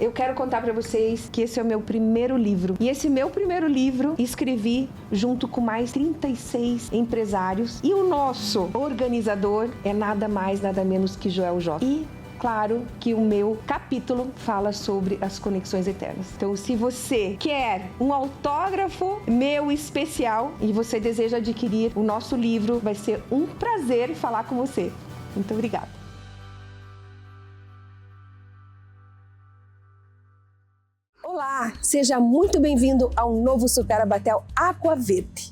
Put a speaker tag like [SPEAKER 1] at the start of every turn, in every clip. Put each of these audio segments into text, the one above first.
[SPEAKER 1] eu quero contar para vocês que esse é o meu primeiro livro. E esse meu primeiro livro escrevi junto com mais 36 empresários. E o nosso organizador é nada mais, nada menos que Joel J. E claro que o meu capítulo fala sobre as conexões eternas. Então, se você quer um autógrafo meu especial e você deseja adquirir o nosso livro, vai ser um prazer falar com você. Muito obrigada. Olá, seja muito bem-vindo ao novo Supera Batel Aqua Verde.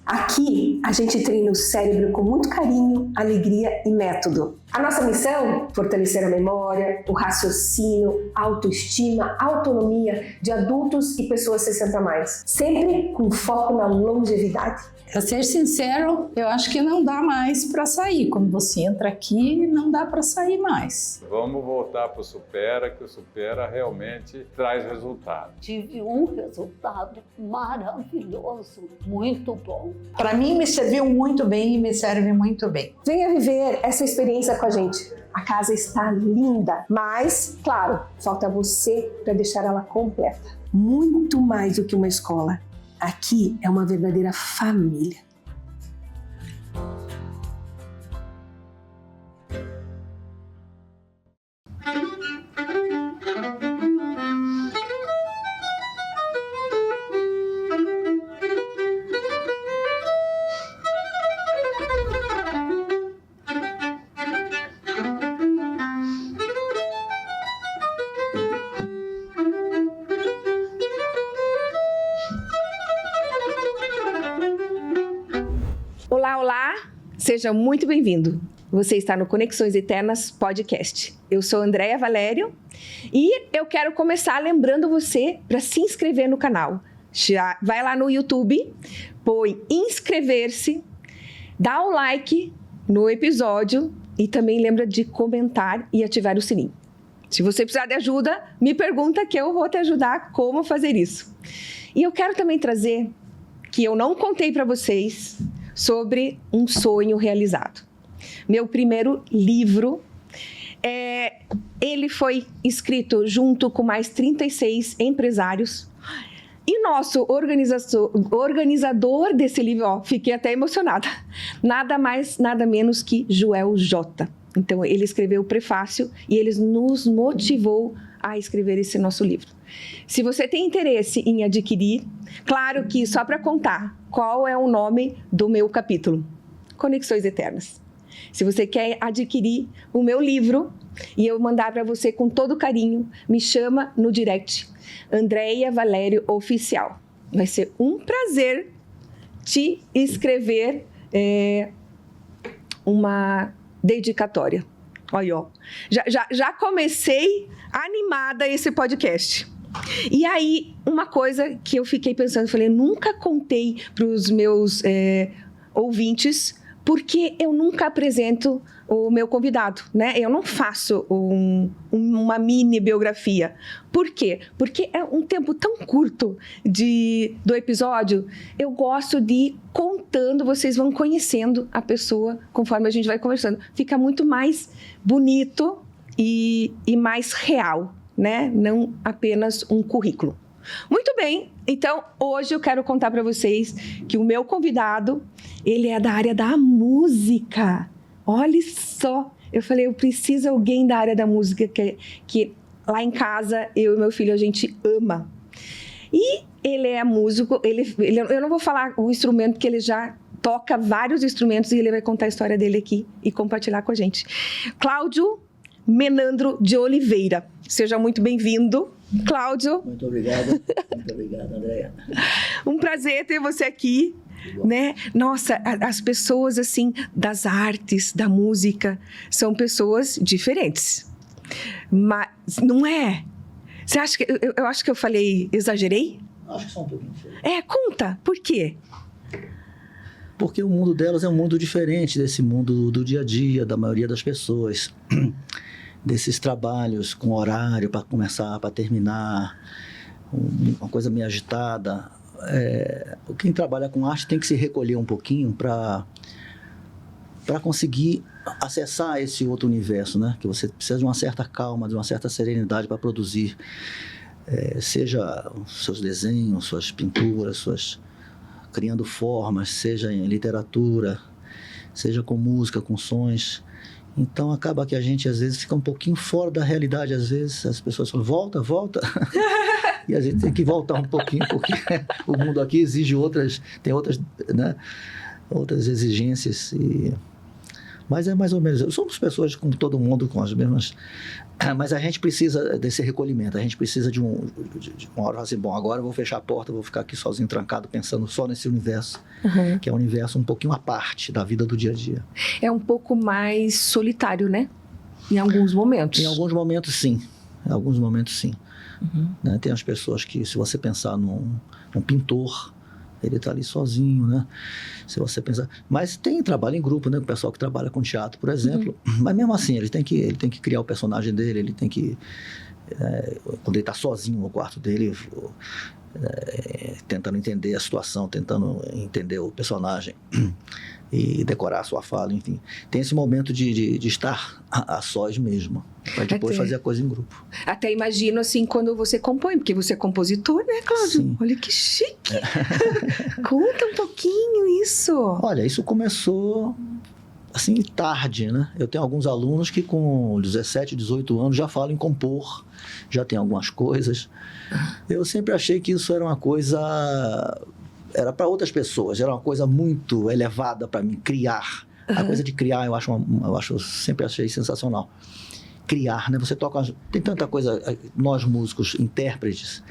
[SPEAKER 1] Aqui a gente treina o cérebro com muito carinho, alegria e método. A nossa missão? Fortalecer a memória, o raciocínio, a autoestima, a autonomia de adultos e pessoas 60+. Sempre com foco na longevidade.
[SPEAKER 2] Para ser sincero, eu acho que não dá mais para sair. Quando você entra aqui, não dá para sair mais.
[SPEAKER 3] Vamos voltar para o Supera, que o Supera realmente traz resultado.
[SPEAKER 4] Tive um resultado maravilhoso, muito bom.
[SPEAKER 2] Para mim, me serviu muito bem e me serve muito bem.
[SPEAKER 1] Venha viver essa experiência com a gente. A casa está linda, mas, claro, falta você para deixar ela completa. Muito mais do que uma escola. Aqui é uma verdadeira família. Olá, olá! Seja muito bem-vindo. Você está no Conexões Eternas Podcast. Eu sou Andréia Valério e eu quero começar lembrando você para se inscrever no canal. Já vai lá no YouTube, põe inscrever-se, dá o like no episódio e também lembra de comentar e ativar o sininho. Se você precisar de ajuda, me pergunta que eu vou te ajudar como fazer isso. E eu quero também trazer que eu não contei para vocês sobre um sonho realizado. Meu primeiro livro, ele foi escrito junto com mais 36 empresários. E nosso organizador desse livro, fiquei até emocionada, nada mais, nada menos que Joel J. Então, ele escreveu o prefácio e ele nos motivou a escrever esse nosso livro. Se você tem interesse em adquirir, claro que só para contar qual é o nome do meu capítulo, Conexões Eternas. Se você quer adquirir o meu livro e eu mandar para você com todo carinho, me chama no direct, Andréia Valério Oficial. Vai ser um prazer te escrever uma dedicatória. Olha, ó. Já comecei animada esse podcast. E aí, uma coisa que eu fiquei pensando, falei, nunca contei para os meus ouvintes, porque eu nunca apresento o meu convidado, né? Eu não faço uma mini biografia. Por quê? Porque é um tempo tão curto do episódio, eu gosto de ir contando, vocês vão conhecendo a pessoa conforme a gente vai conversando. Fica muito mais bonito e mais real, né? Não apenas um currículo. Muito bem, então hoje eu quero contar para vocês que o meu convidado, ele é da área da música. Olha só, eu falei, eu preciso de alguém da área da música que lá em casa, eu e meu filho, a gente ama. E ele é músico, eu não vou falar o instrumento, porque ele já toca vários instrumentos e ele vai contar a história dele aqui e compartilhar com a gente. Cláudio Menandro de Oliveira. Seja muito bem-vindo, Cláudio.
[SPEAKER 5] Muito obrigado, Andréia.
[SPEAKER 1] Um prazer ter você aqui, né? Nossa, as pessoas, assim, das artes, da música, são pessoas diferentes. Mas não é? Você acha que... Eu acho que eu falei, exagerei?
[SPEAKER 5] Acho que são um pouquinho diferentes.
[SPEAKER 1] Conta, por quê?
[SPEAKER 5] Porque o mundo delas é um mundo diferente desse mundo do dia a dia, da maioria das pessoas. Desses trabalhos com horário para começar, para terminar, uma coisa meio agitada. Quem trabalha com arte tem que se recolher um pouquinho para para conseguir acessar esse outro universo, né? Que você precisa de uma certa calma, de uma certa serenidade para produzir, seja seus desenhos, suas pinturas, criando formas, seja em literatura, seja com música, com sons. Então acaba que a gente às vezes fica um pouquinho fora da realidade, às vezes as pessoas falam, volta, e a gente tem que voltar um pouquinho, porque o mundo aqui exige tem outras, né, outras exigências, mas é mais ou menos, somos pessoas como todo mundo, com as mesmas, mas a gente precisa desse recolhimento, a gente precisa de uma hora assim, bom, agora eu vou fechar a porta, vou ficar aqui sozinho, trancado, pensando só nesse universo, que é um universo um pouquinho à parte da vida do dia a dia.
[SPEAKER 1] É um pouco mais solitário, né? Em alguns momentos.
[SPEAKER 5] Em alguns momentos, sim. Né? Tem as pessoas que, se você pensar num pintor, ele está ali sozinho, né? Se você pensar... Mas tem trabalho em grupo, né? O pessoal que trabalha com teatro, por exemplo. Mas mesmo assim, ele tem que criar o personagem dele, ele tem que... quando ele está sozinho no quarto dele, tentando entender a situação, tentando entender o personagem e decorar a sua fala, enfim. Tem esse momento de estar a sós mesmo, para depois fazer a coisa em grupo.
[SPEAKER 1] Até imagino, assim, quando você compõe, porque você é compositor, né, Cláudio?
[SPEAKER 5] Sim.
[SPEAKER 1] Olha que chique! Conta um pouquinho isso.
[SPEAKER 5] Olha, isso começou... assim, tarde, né? Eu tenho alguns alunos que com 17, 18 anos já falam em compor, já tem algumas coisas. Eu sempre achei que isso era uma coisa... era para outras pessoas, era uma coisa muito elevada para mim, criar. A coisa de criar, eu sempre achei sensacional. Criar, né? Você toca... Tem tanta coisa... Nós, músicos, intérpretes...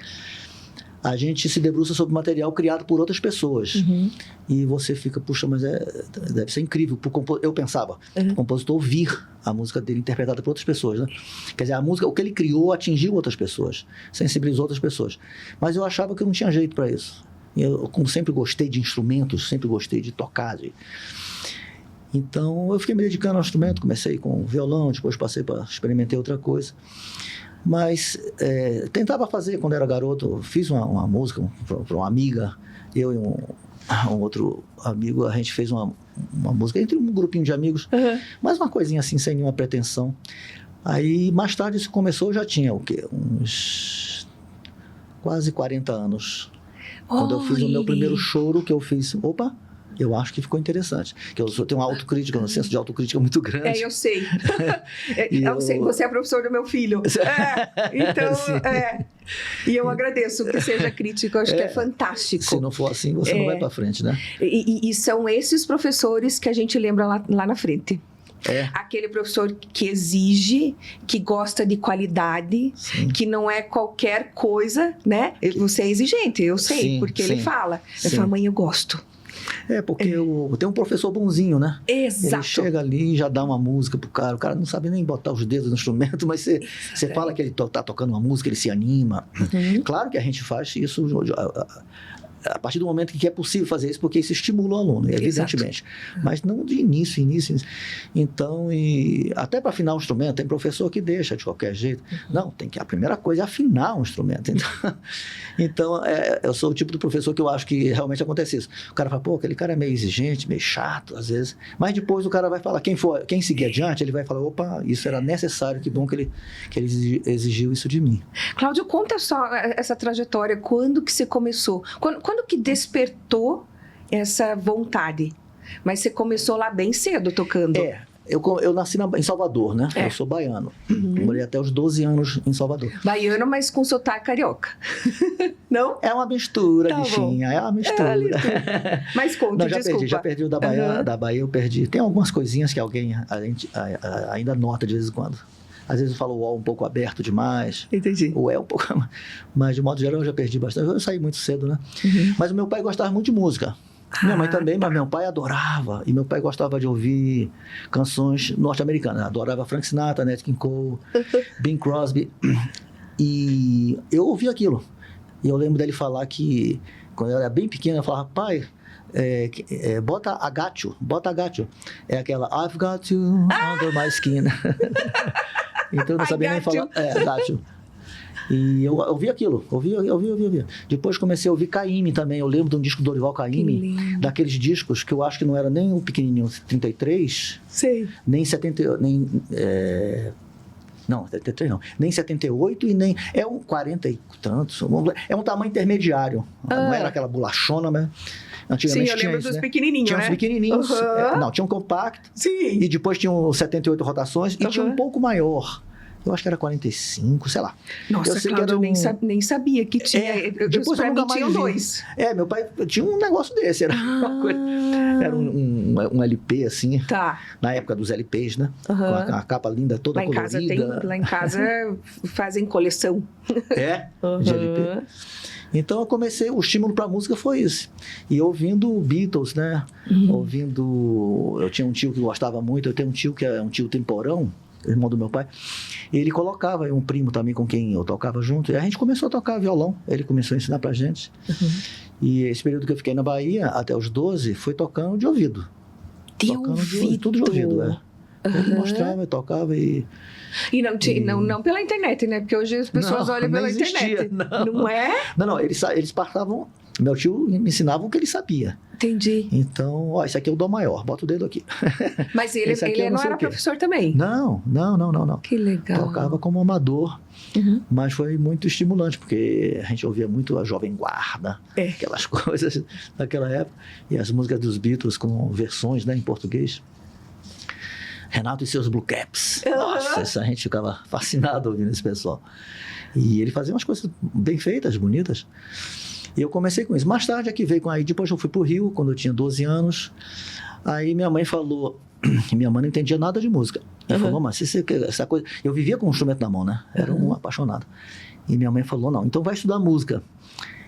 [SPEAKER 5] a gente se debruça sobre material criado por outras pessoas. E você fica, puxa, mas deve ser incrível. Eu pensava, o compositor ouvir a música dele interpretada por outras pessoas, né? Quer dizer, a música, o que ele criou atingiu outras pessoas, sensibilizou outras pessoas. Mas eu achava que eu não tinha jeito para isso. Eu, como sempre gostei de instrumentos, sempre gostei de tocar. Então, eu fiquei me dedicando ao instrumento. Comecei com violão, depois passei para experimentar outra coisa. Mas tentava fazer quando era garoto. Fiz uma música para uma amiga, eu e um outro amigo, a gente fez uma música entre um grupinho de amigos, mas uma coisinha assim, sem nenhuma pretensão. Aí mais tarde isso começou, eu já tinha o quê? Uns quase 40 anos. Quando eu fiz o meu primeiro choro, que eu fiz, eu acho que ficou interessante. Que eu tenho uma autocrítica, um senso de autocrítica muito grande.
[SPEAKER 1] Eu sei. Eu sei, você é professor do meu filho. Então, e eu agradeço que seja crítico, eu acho que é fantástico.
[SPEAKER 5] Se não for assim, você não vai para frente, né?
[SPEAKER 1] E são esses professores que a gente lembra lá na frente. Aquele professor que exige, que gosta de qualidade, que não é qualquer coisa, né? Você é exigente, eu sei, porque ele fala. Ele fala, mãe, eu gosto.
[SPEAKER 5] Porque tem um professor bonzinho, né?
[SPEAKER 1] Exato.
[SPEAKER 5] Ele chega ali e já dá uma música pro cara. O cara não sabe nem botar os dedos no instrumento, mas você fala que ele tá tocando uma música, ele se anima. Claro que a gente faz isso a partir do momento que é possível fazer isso, porque isso estimula o aluno, evidentemente. Mas não de início. Então, até para afinar o instrumento, tem professor que deixa de qualquer jeito. Não, a primeira coisa é afinar um instrumento. Então, eu sou o tipo de professor que eu acho que realmente acontece isso. O cara fala, aquele cara é meio exigente, meio chato, às vezes. Mas depois o cara vai falar, quem seguir adiante, ele vai falar, isso era necessário, que bom que ele exigiu isso de mim.
[SPEAKER 1] Cláudio, conta só essa trajetória, quando que você começou? Quando que despertou essa vontade? Mas você começou lá bem cedo tocando.
[SPEAKER 5] Eu nasci em Salvador, né? Eu sou baiano. Morei até os 12 anos em Salvador.
[SPEAKER 1] Baiano, mas com sotaque carioca. Não?
[SPEAKER 5] É uma mistura, bichinha. É uma mistura.
[SPEAKER 1] Mas conta, desculpa.
[SPEAKER 5] Já perdi o da Bahia. Da Bahia eu perdi. Tem algumas coisinhas que a gente ainda nota de vez em quando. Às vezes eu falo o O um pouco aberto demais.
[SPEAKER 1] Entendi.
[SPEAKER 5] O E um pouco... Mas, de modo geral, eu já perdi bastante. Eu saí muito cedo, né? Mas o meu pai gostava muito de música. Minha mãe também, mas meu pai adorava. E meu pai gostava de ouvir canções norte-americanas. Adorava Frank Sinatra, Nat King Cole, Bing Crosby. E eu ouvi aquilo. E eu lembro dele falar que, quando eu era bem pequeno, eu falava, pai... bota agacho. É aquela I've got you under my skin. Então eu não sabia nem falar. Agacho. E eu ouvi aquilo, ouvi. Depois comecei a ouvir Caymmi também. Eu lembro de um disco do Dorival Caymmi, daqueles discos que eu acho que não era nem o pequenininho 33,
[SPEAKER 1] Sei.
[SPEAKER 5] nem 70, não, 73 não, nem 78 e nem... É um 40 e tantos, é um tamanho intermediário. Não era aquela bolachona, mas... Antigamente
[SPEAKER 1] Sim, eu lembro
[SPEAKER 5] isso,
[SPEAKER 1] dos
[SPEAKER 5] né?
[SPEAKER 1] pequenininhos,
[SPEAKER 5] Tinha
[SPEAKER 1] né?
[SPEAKER 5] uns pequenininhos.
[SPEAKER 1] Uhum.
[SPEAKER 5] Tinha um compacto.
[SPEAKER 1] Sim.
[SPEAKER 5] E depois tinha um 78 rotações e tinha um pouco maior. Eu acho que era 45, sei lá.
[SPEAKER 1] Nossa,
[SPEAKER 5] eu sei
[SPEAKER 1] Cláudio,
[SPEAKER 5] que
[SPEAKER 1] eu nem sabia que tinha.
[SPEAKER 5] Depois
[SPEAKER 1] pra
[SPEAKER 5] eu
[SPEAKER 1] mim
[SPEAKER 5] nunca mais
[SPEAKER 1] tinham
[SPEAKER 5] vi.
[SPEAKER 1] 2.
[SPEAKER 5] Meu pai tinha um negócio desse. Era uma coisa... Era um LP, assim.
[SPEAKER 1] Tá.
[SPEAKER 5] Na época dos LPs, né?
[SPEAKER 1] Uhum.
[SPEAKER 5] Com a capa linda, toda colorida.
[SPEAKER 1] Lá em casa fazem coleção.
[SPEAKER 5] De LP. Então eu comecei, o estímulo para música foi isso. E ouvindo Beatles, né? Eu tinha um tio que gostava muito, eu tenho um tio que é um tio temporão, irmão do meu pai. Ele colocava, um primo também com quem eu tocava junto, e a gente começou a tocar violão. Ele começou a ensinar pra gente. E esse período que eu fiquei na Bahia, até os 12, foi tocando de ouvido. Tudo de ouvido, Ele mostrava, eu tocava e...
[SPEAKER 1] E não pela internet, né? Porque hoje as pessoas olham pela internet. Não é?
[SPEAKER 5] Não, eles passavam... Meu tio me ensinava o que ele sabia.
[SPEAKER 1] Entendi.
[SPEAKER 5] Então, esse aqui é o dó maior, bota o dedo aqui.
[SPEAKER 1] Mas ele não era professor também?
[SPEAKER 5] Não.
[SPEAKER 1] Que legal.
[SPEAKER 5] Tocava como amador, mas foi muito estimulante, porque a gente ouvia muito a Jovem Guarda, aquelas coisas daquela época, e as músicas dos Beatles com versões, né, em português. Renato e seus Blue Caps. Nossa, a gente ficava fascinado ouvindo esse pessoal. E ele fazia umas coisas bem feitas, bonitas. E eu comecei com isso. Mais tarde é que veio com aí. Depois eu fui pro Rio, quando eu tinha 12 anos. Aí minha mãe falou... Minha mãe não entendia nada de música. Ela falou, mas essa coisa... Eu vivia com um instrumento na mão, né? Era um apaixonado. E minha mãe falou, não, então vai estudar música.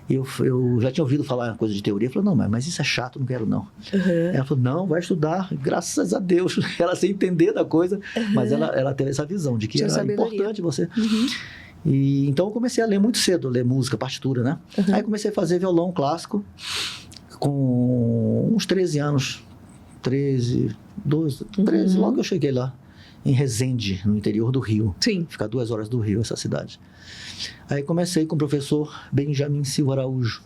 [SPEAKER 5] Eu já tinha ouvido falar coisa de teoria. Eu falei, não, mas isso é chato, não quero não. Ela falou, não, vai estudar. Graças a Deus. Ela sem entender da coisa. Mas ela teve essa visão de que
[SPEAKER 1] tinha
[SPEAKER 5] era
[SPEAKER 1] sabedoria.
[SPEAKER 5] Importante você... E então eu comecei a ler muito cedo, ler música, partitura, né? Aí comecei a fazer violão clássico com uns 13 anos, 13, 12, 13, logo que eu cheguei lá, em Resende, no interior do Rio.
[SPEAKER 1] Sim.
[SPEAKER 5] Fica a 2 horas do Rio, essa cidade. Aí comecei com o professor Benjamin Silva Araújo.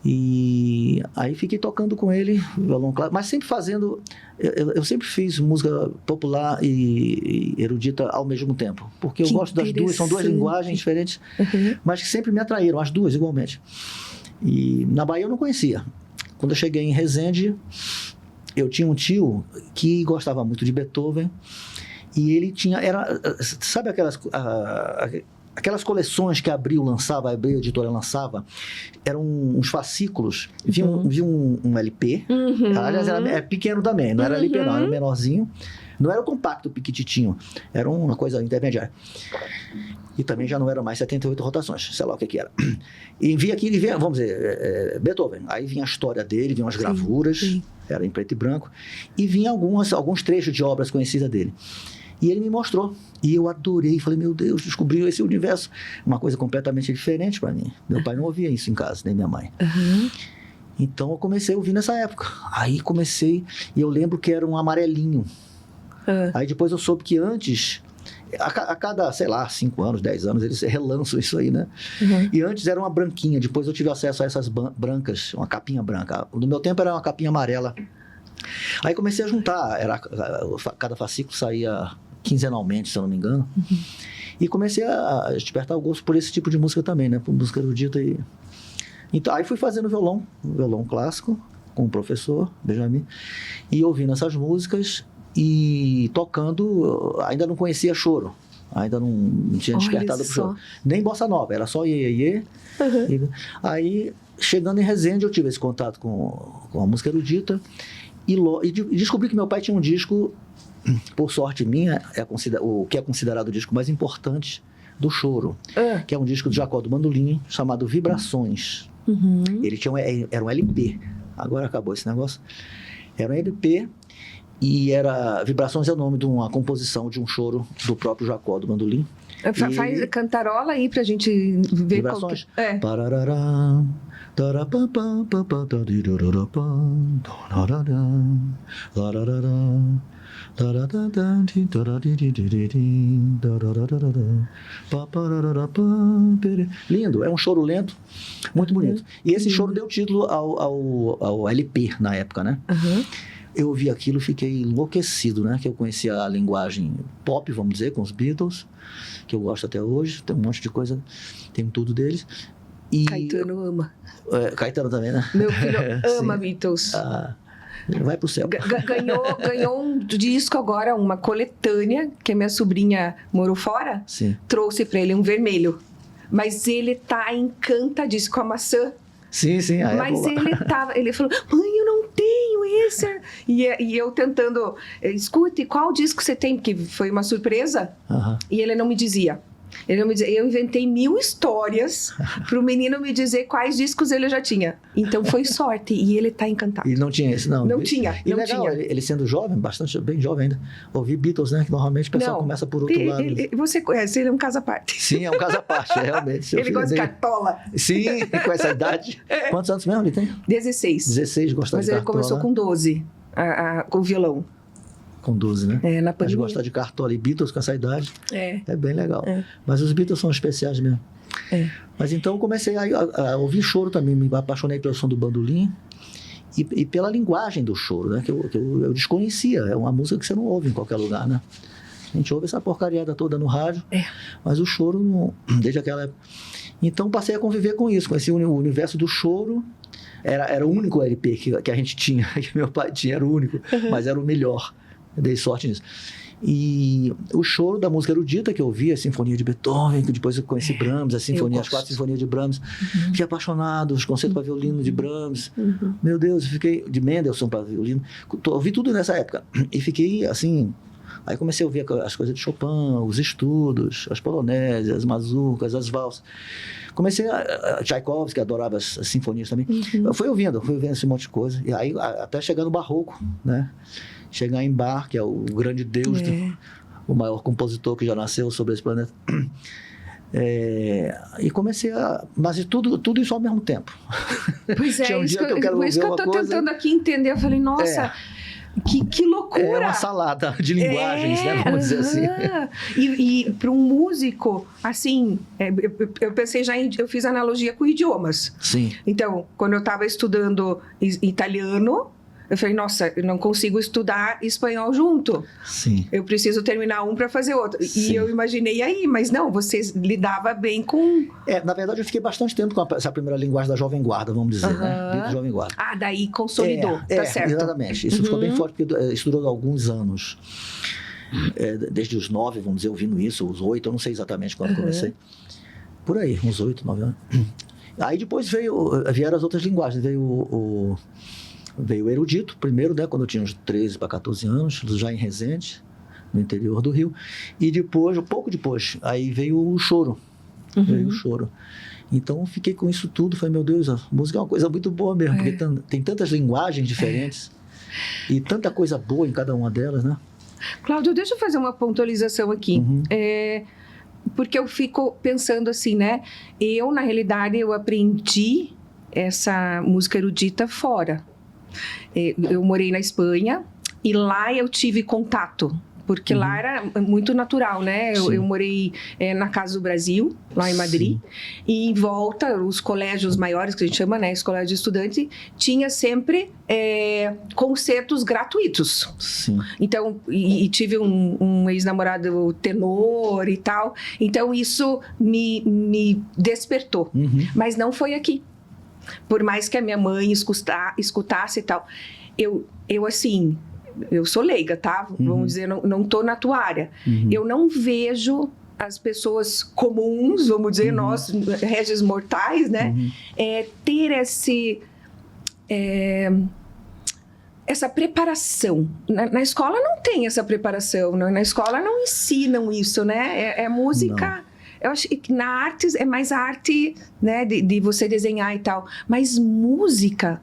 [SPEAKER 5] E aí fiquei tocando com ele violão clássico, mas sempre fazendo... Eu sempre fiz música popular e erudita ao mesmo tempo, porque eu gosto das duas, são duas linguagens diferentes, mas que sempre me atraíram, as duas igualmente. E na Bahia eu não conhecia. Quando eu cheguei em Resende, eu tinha um tio que gostava muito de Beethoven, e ele tinha... sabe aquelas coleções que a Abril lançava, a Abril Editora lançava, eram uns fascículos, vinha um LP, aliás, era pequeno também, não era LP não, era menorzinho, não era o compacto piquititinho, era uma coisa intermediária. E também já não era mais 78 rotações, sei lá o que era. E vinha aqui, vamos dizer, Beethoven, aí vinha a história dele, vinham as gravuras, era em preto e branco, e vinha alguns trechos de obras conhecidas dele. E ele me mostrou. E eu adorei. Falei, meu Deus, descobriu esse universo. Uma coisa completamente diferente para mim. Meu pai não ouvia isso em casa, nem minha mãe. Então eu comecei a ouvir nessa época. Aí comecei, e eu lembro que era um amarelinho. Aí depois eu soube que antes, a cada, sei lá, 5 anos, 10 anos, eles relançam isso aí, né? E antes era uma branquinha. Depois eu tive acesso a essas brancas, uma capinha branca. No meu tempo era uma capinha amarela. Aí comecei a juntar. Cada fascículo saía quinzenalmente, se eu não me engano. E comecei a despertar o gosto por esse tipo de música também, né? Por música erudita. Então, aí fui fazendo violão clássico, com o professor Benjamin, e ouvindo essas músicas e tocando. Ainda não conhecia choro, ainda não tinha despertado pro choro. Nem bossa nova, era só iê. Aí, chegando em Resende, eu tive esse contato com a música erudita e descobri que meu pai tinha um disco. Por sorte minha, o que é considerado o disco mais importante do choro, que é um disco de Jacó do Bandolim, chamado Vibrações. Ele era um LP, agora acabou esse negócio. Era um LP e Vibrações é o nome de uma composição de um choro do próprio Jacó do Bandolim.
[SPEAKER 1] Faz cantarola aí pra gente ver.
[SPEAKER 5] Vibrações? Lindo, é um choro lento, muito bonito. E esse choro deu título ao LP na época, né?
[SPEAKER 1] Aham.
[SPEAKER 5] Eu ouvi aquilo e fiquei enlouquecido, né? Que eu conhecia a linguagem pop, vamos dizer, com os Beatles, que eu gosto até hoje, tem um monte de coisa, tem tudo deles. E
[SPEAKER 1] Caetano ama.
[SPEAKER 5] Caetano também, né?
[SPEAKER 1] Meu filho ama
[SPEAKER 5] Sim.
[SPEAKER 1] Beatles.
[SPEAKER 5] Vai pro céu.
[SPEAKER 1] Ganhou um disco agora, uma coletânea, que a minha sobrinha morou fora,
[SPEAKER 5] Sim.
[SPEAKER 1] trouxe pra ele um vermelho. Mas ele tá encantadíssimo com a maçã.
[SPEAKER 5] Sim, sim.
[SPEAKER 1] Mas ele falou, mãe, eu não tenho esse. E eu tentando, escute, qual disco você tem? Porque foi uma surpresa.
[SPEAKER 5] Aham.
[SPEAKER 1] E ele não me dizia. Eu inventei 1000 histórias pro menino me dizer quais discos ele já tinha. Então foi sorte. E ele tá encantado.
[SPEAKER 5] E não tinha esse, não?
[SPEAKER 1] Não tinha,
[SPEAKER 5] E
[SPEAKER 1] não
[SPEAKER 5] legal,
[SPEAKER 1] tinha.
[SPEAKER 5] ele sendo jovem, bem jovem ainda, ouvir Beatles, né? Que normalmente o pessoal
[SPEAKER 1] Não.
[SPEAKER 5] começa por outro lado.
[SPEAKER 1] Você conhece, ele é um caso à parte.
[SPEAKER 5] Sim, é um caso à parte, realmente. Seu
[SPEAKER 1] Ele
[SPEAKER 5] filho
[SPEAKER 1] gosta de
[SPEAKER 5] é bem-
[SPEAKER 1] cartola.
[SPEAKER 5] Sim, com essa idade. Quantos anos mesmo ele tem?
[SPEAKER 1] 16.
[SPEAKER 5] 16, gosta
[SPEAKER 1] Mas
[SPEAKER 5] de
[SPEAKER 1] ele
[SPEAKER 5] cartola.
[SPEAKER 1] começou com 12, com o violão.
[SPEAKER 5] Com 12, né?
[SPEAKER 1] Na
[SPEAKER 5] Mas
[SPEAKER 1] pandemia.
[SPEAKER 5] gosta de cartola e Beatles com essa idade.
[SPEAKER 1] É.
[SPEAKER 5] É bem legal.
[SPEAKER 1] É.
[SPEAKER 5] Mas os Beatles são especiais mesmo.
[SPEAKER 1] É.
[SPEAKER 5] Mas então eu comecei a ouvir choro também. Me apaixonei pelo som do bandolim e pela linguagem do choro, né? Que eu desconhecia. É uma música que você não ouve em qualquer lugar, né? A gente ouve essa porcariada toda no rádio, mas o choro, não, desde aquela época. Então passei a conviver com isso, com esse universo do choro. Era o único LP que a gente tinha, que meu pai tinha, era o único, mas era o melhor. Eu dei sorte nisso. E o choro da música erudita que eu ouvi, a Sinfonia de Beethoven, que depois eu conheci Brahms, as 4 sinfonias de Brahms. Fiquei apaixonado, os concertos para violino de Brahms. Meu Deus, eu fiquei de Mendelssohn para violino. Ouvi tudo nessa época. E fiquei assim. Aí comecei a ouvir as coisas de Chopin, os estudos, as polonésias, as mazurcas, as valsas. Comecei a Tchaikovsky, que adorava as sinfonias também. Eu fui ouvindo esse monte de coisa. E aí até chegar no barroco, né? Chegar em Bach, que é o grande deus, o maior compositor que já nasceu sobre esse planeta. E comecei a... Mas tudo isso ao mesmo tempo.
[SPEAKER 1] Pois é,
[SPEAKER 5] Tinha um
[SPEAKER 1] isso
[SPEAKER 5] dia que eu
[SPEAKER 1] que
[SPEAKER 5] quero
[SPEAKER 1] por isso que eu
[SPEAKER 5] ouvir
[SPEAKER 1] tô
[SPEAKER 5] uma coisa.
[SPEAKER 1] tentando aqui entender. Eu falei, nossa, que loucura!
[SPEAKER 5] É uma salada de linguagens, né? Vamos dizer assim.
[SPEAKER 1] E para um músico, assim, eu pensei eu fiz analogia com idiomas.
[SPEAKER 5] Sim.
[SPEAKER 1] Então, quando eu estava estudando italiano, eu falei, nossa, eu não consigo estudar espanhol junto.
[SPEAKER 5] Sim.
[SPEAKER 1] Eu preciso terminar um para fazer outro.
[SPEAKER 5] Sim.
[SPEAKER 1] E eu imaginei aí, mas não, você lidava bem com...
[SPEAKER 5] Na verdade, eu fiquei bastante tempo com essa primeira linguagem da Jovem Guarda, vamos dizer, né? Beatles Jovem Guarda.
[SPEAKER 1] Daí consolidou, tá certo.
[SPEAKER 5] Exatamente. Isso ficou bem forte, porque estudou há alguns anos. Desde os 9, vamos dizer, ouvindo isso, os 8, eu não sei exatamente quando comecei. Por aí, uns 8, 9 anos. Aí depois vieram as outras linguagens. Veio o erudito primeiro, né, quando eu tinha uns 13 para 14 anos, já em Resende, no interior do Rio. E depois, pouco depois, aí veio o choro. Veio o choro. Então, eu fiquei com isso tudo. Falei, meu Deus, a música é uma coisa muito boa mesmo, porque tem tantas linguagens diferentes e tanta coisa boa em cada uma delas, né?
[SPEAKER 1] Cláudio, deixa eu fazer uma pontualização aqui. Porque eu fico pensando assim, né? Na realidade, eu aprendi essa música erudita fora. Eu morei na Espanha e lá eu tive contato, porque lá era muito natural, né? Eu morei na Casa do Brasil, lá em Madrid, e em volta, os colégios maiores, que a gente chama, né? Os colégios de estudantes, tinha sempre concertos gratuitos.
[SPEAKER 5] Sim.
[SPEAKER 1] Então, e tive um ex-namorado tenor e tal, então isso me despertou, mas não foi aqui. Por mais que a minha mãe escutasse e tal, eu assim, eu sou leiga, tá? Vamos dizer, não tô na tua área. Eu não vejo as pessoas comuns, vamos dizer, nós, réis mortais, né? Ter essa preparação. Na escola não tem essa preparação, na escola não ensinam isso, né? É música... Não. Eu acho que na arte é mais a arte, né, de você desenhar e tal. Mas música,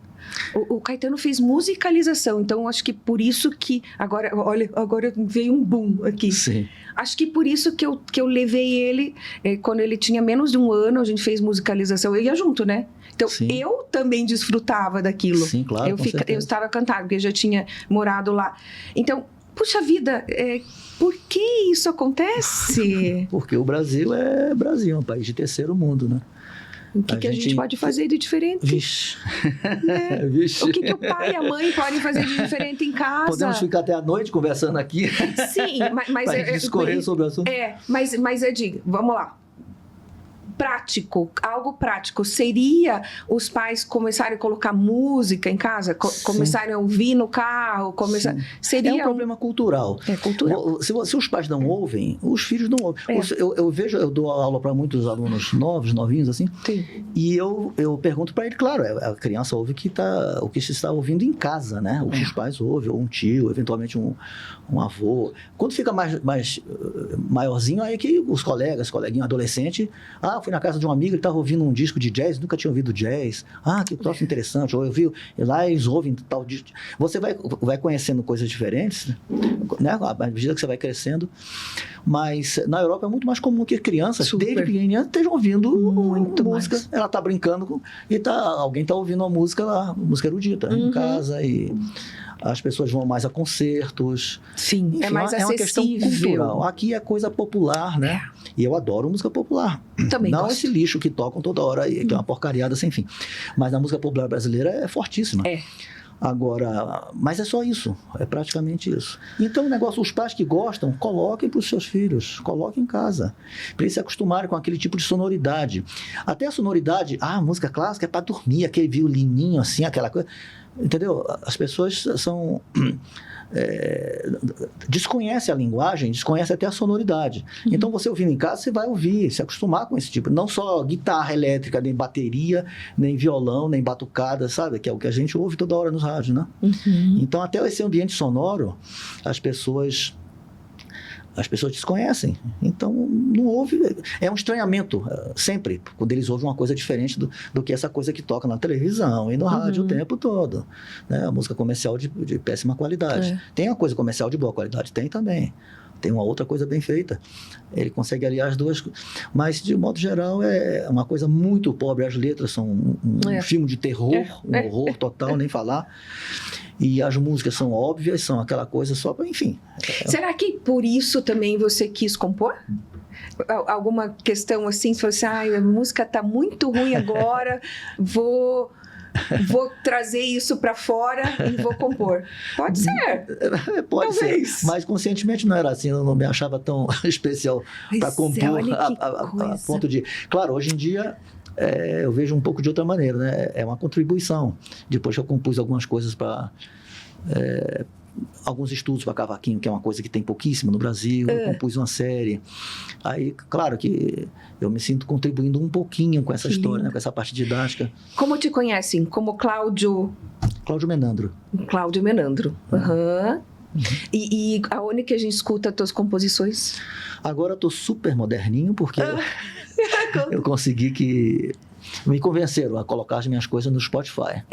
[SPEAKER 1] o Caetano fez musicalização. Então, eu acho que por isso que... Agora veio um boom aqui.
[SPEAKER 5] Sim.
[SPEAKER 1] Acho que por isso que eu levei ele... quando ele tinha menos de um ano, a gente fez musicalização. Eu ia junto, né? Então, eu também desfrutava daquilo.
[SPEAKER 5] Sim, claro,
[SPEAKER 1] eu estava cantando, porque eu já tinha morado lá. Então... puxa vida, por que isso acontece?
[SPEAKER 5] Porque o Brasil é um país de terceiro mundo, né?
[SPEAKER 1] O que a gente pode fazer de diferente?
[SPEAKER 5] Vixe.
[SPEAKER 1] Né?
[SPEAKER 5] Vixe.
[SPEAKER 1] O que o pai e a mãe podem fazer de diferente em casa?
[SPEAKER 5] Podemos ficar até a noite conversando aqui.
[SPEAKER 1] Sim, mas
[SPEAKER 5] para discorrer sobre o assunto.
[SPEAKER 1] Mas eu digo, vamos lá. Prático, algo prático. Seria os pais começarem a colocar música em casa? Começarem a ouvir no carro? Seria
[SPEAKER 5] É um problema cultural.
[SPEAKER 1] É cultural.
[SPEAKER 5] Se os pais não ouvem, os filhos não ouvem. Eu dou aula para muitos alunos novinhos, assim,
[SPEAKER 1] Sim.
[SPEAKER 5] e eu pergunto para ele, claro, a criança ouve o que se está ouvindo em casa, né? O que os pais ouvem, ou um tio, eventualmente um avô. Quando fica mais maiorzinho, aí que os coleguinha, adolescente, fui na casa de um amigo, ele estava ouvindo um disco de jazz, nunca tinha ouvido jazz. Que troço interessante. Ou eu vi, lá eles ouvem tal disco. Você vai conhecendo coisas diferentes, né? À medida que você vai crescendo. Mas na Europa é muito mais comum que crianças, desde pequenininha, estejam ouvindo música. Mais. Ela está brincando e alguém está ouvindo uma música lá, música erudita, em casa, e as pessoas vão mais a concertos.
[SPEAKER 1] Sim,
[SPEAKER 5] enfim,
[SPEAKER 1] é mais acessível.
[SPEAKER 5] É uma questão cultural. Aqui é coisa popular, né? E eu adoro música popular.
[SPEAKER 1] Também
[SPEAKER 5] não
[SPEAKER 1] gosto.
[SPEAKER 5] Esse lixo que tocam toda hora aí, que é uma porcariada sem fim. Mas a música popular brasileira é fortíssima. Agora, mas é só isso, é praticamente isso. Então o negócio, os pais que gostam, coloquem para os seus filhos, coloquem em casa, para eles se acostumarem com aquele tipo de sonoridade. Até a sonoridade, música clássica é para dormir, aquele violininho assim, aquela coisa, entendeu? As pessoas desconhecem a linguagem, desconhecem até a sonoridade. Então você ouvindo em casa, você vai ouvir, se acostumar com esse tipo, não só guitarra elétrica, nem bateria, nem violão, nem batucada, sabe? Que é o que a gente ouve toda hora nos rádios, né? Então até esse ambiente sonoro, as pessoas desconhecem, então não houve, é um estranhamento sempre, quando eles ouvem uma coisa diferente do que essa coisa que toca na televisão e no rádio o tempo todo, né? A música comercial de péssima qualidade. Tem uma coisa comercial de boa qualidade? Tem também. Tem uma outra coisa bem feita. Ele consegue aliar as duas, mas de modo geral é uma coisa muito pobre. As letras são um filme de terror, um horror total, nem falar. E as músicas são óbvias, são aquela coisa só para, enfim.
[SPEAKER 1] Será que por isso também você quis compor? Alguma questão assim, você falou assim, a música tá muito ruim agora, vou trazer isso para fora e vou compor. Pode ser.
[SPEAKER 5] Pode
[SPEAKER 1] Talvez.
[SPEAKER 5] ser. Mas conscientemente não era assim, eu não me achava tão especial para compor a ponto de... Claro, hoje em dia eu vejo um pouco de outra maneira, né? É uma contribuição. Depois que eu compus algumas coisas para... alguns estudos para cavaquinho, que é uma coisa que tem pouquíssimo no Brasil, eu compus uma série. Aí, claro que eu me sinto contribuindo um pouquinho com essa história, né? Com essa parte didática.
[SPEAKER 1] Como te conhecem? Como Cláudio
[SPEAKER 5] Menandro.
[SPEAKER 1] Cláudio Menandro. E aonde que a gente escuta as tuas composições?
[SPEAKER 5] Agora eu tô super moderninho, porque eu consegui que... Me convenceram a colocar as minhas coisas no Spotify.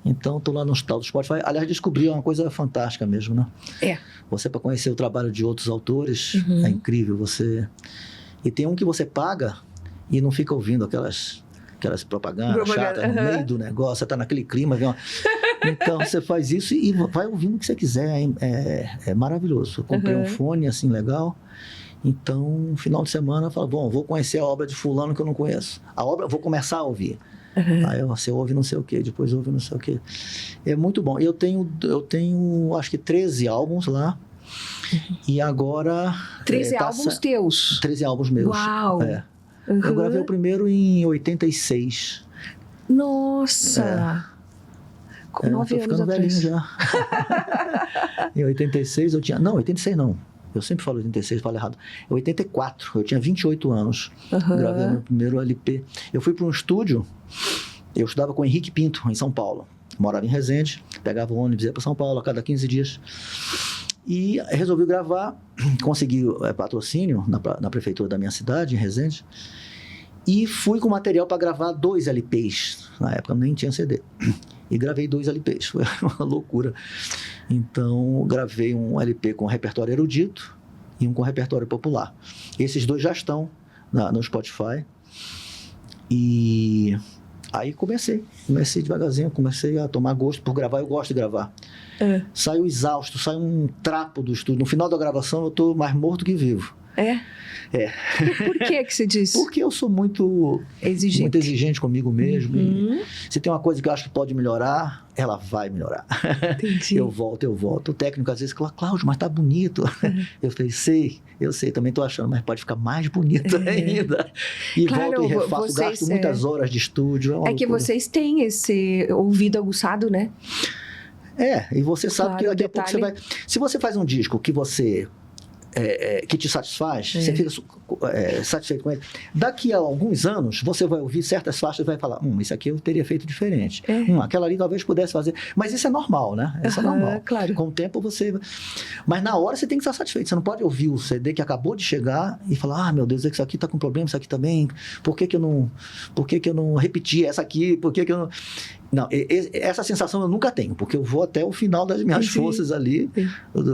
[SPEAKER 5] Então, estou lá no tal do Spotify. Aliás, descobri uma coisa fantástica mesmo, né? Você, para conhecer o trabalho de outros autores, é incrível. E tem um que você paga e não fica ouvindo aquelas propagandas chatas no meio do negócio. Você está naquele clima. Então, você faz isso e vai ouvindo o que você quiser. É maravilhoso. Eu comprei um fone assim legal. Então, no final de semana, eu falo, vou conhecer a obra de fulano que eu não conheço. Vou começar a ouvir. Aí você ouve não sei o quê, depois ouve não sei o quê. É muito bom. Eu tenho acho que 13 álbuns lá. E agora...
[SPEAKER 1] 13 álbuns teus?
[SPEAKER 5] 13 álbuns meus.
[SPEAKER 1] Uau!
[SPEAKER 5] Eu gravei o primeiro em 86.
[SPEAKER 1] Nossa! Com 9 anos atrás.
[SPEAKER 5] Velhinho já. Em 86 eu tinha... Não, 86 não. Eu sempre falo 86, falo errado. Em 84, eu tinha 28 anos. Gravei meu primeiro LP. Eu fui para um estúdio, eu estudava com o Henrique Pinto, em São Paulo. Morava em Resende, pegava o ônibus, ia para São Paulo a cada 15 dias. E resolvi gravar, consegui patrocínio na prefeitura da minha cidade, em Resende. E fui com material para gravar 2 LPs. Na época nem tinha CD. E gravei 2 LPs, foi uma loucura. Então, gravei um LP com repertório erudito e um com repertório popular. Esses 2 já estão no Spotify. E Aí comecei devagarzinho, comecei a tomar gosto por gravar, eu gosto de gravar. Saio exausto, saio um trapo do estúdio. No final da gravação eu tô mais morto que vivo.
[SPEAKER 1] É?
[SPEAKER 5] É.
[SPEAKER 1] Por que que você diz?
[SPEAKER 5] Porque eu sou muito exigente comigo mesmo. E se tem uma coisa que eu acho que pode melhorar, ela vai melhorar.
[SPEAKER 1] Entendi.
[SPEAKER 5] Eu volto. O técnico às vezes fala, Cláudio, mas tá bonito. Eu falei, eu sei, também tô achando, mas pode ficar mais bonito ainda. E
[SPEAKER 1] Claro,
[SPEAKER 5] volto e refaço,
[SPEAKER 1] vocês,
[SPEAKER 5] gasto muitas horas de estúdio.
[SPEAKER 1] É que
[SPEAKER 5] loucura.
[SPEAKER 1] vocês têm esse ouvido aguçado, né?
[SPEAKER 5] E você sabe
[SPEAKER 1] Claro,
[SPEAKER 5] que daqui a pouco você vai... Se você faz um disco que você... que te satisfaz, você fica satisfeito com ele. Daqui a alguns anos, você vai ouvir certas faixas e vai falar, isso aqui eu teria feito diferente. Aquela ali talvez pudesse fazer. Mas isso é normal, né? Isso é normal.
[SPEAKER 1] Claro.
[SPEAKER 5] Com o tempo você... Mas na hora você tem que estar satisfeito. Você não pode ouvir o CD que acabou de chegar e falar, meu Deus, isso aqui tá com problema, isso aqui também. Por que que eu não repeti essa aqui? Por que que eu não... Não, essa sensação eu nunca tenho, porque eu vou até o final das minhas forças ali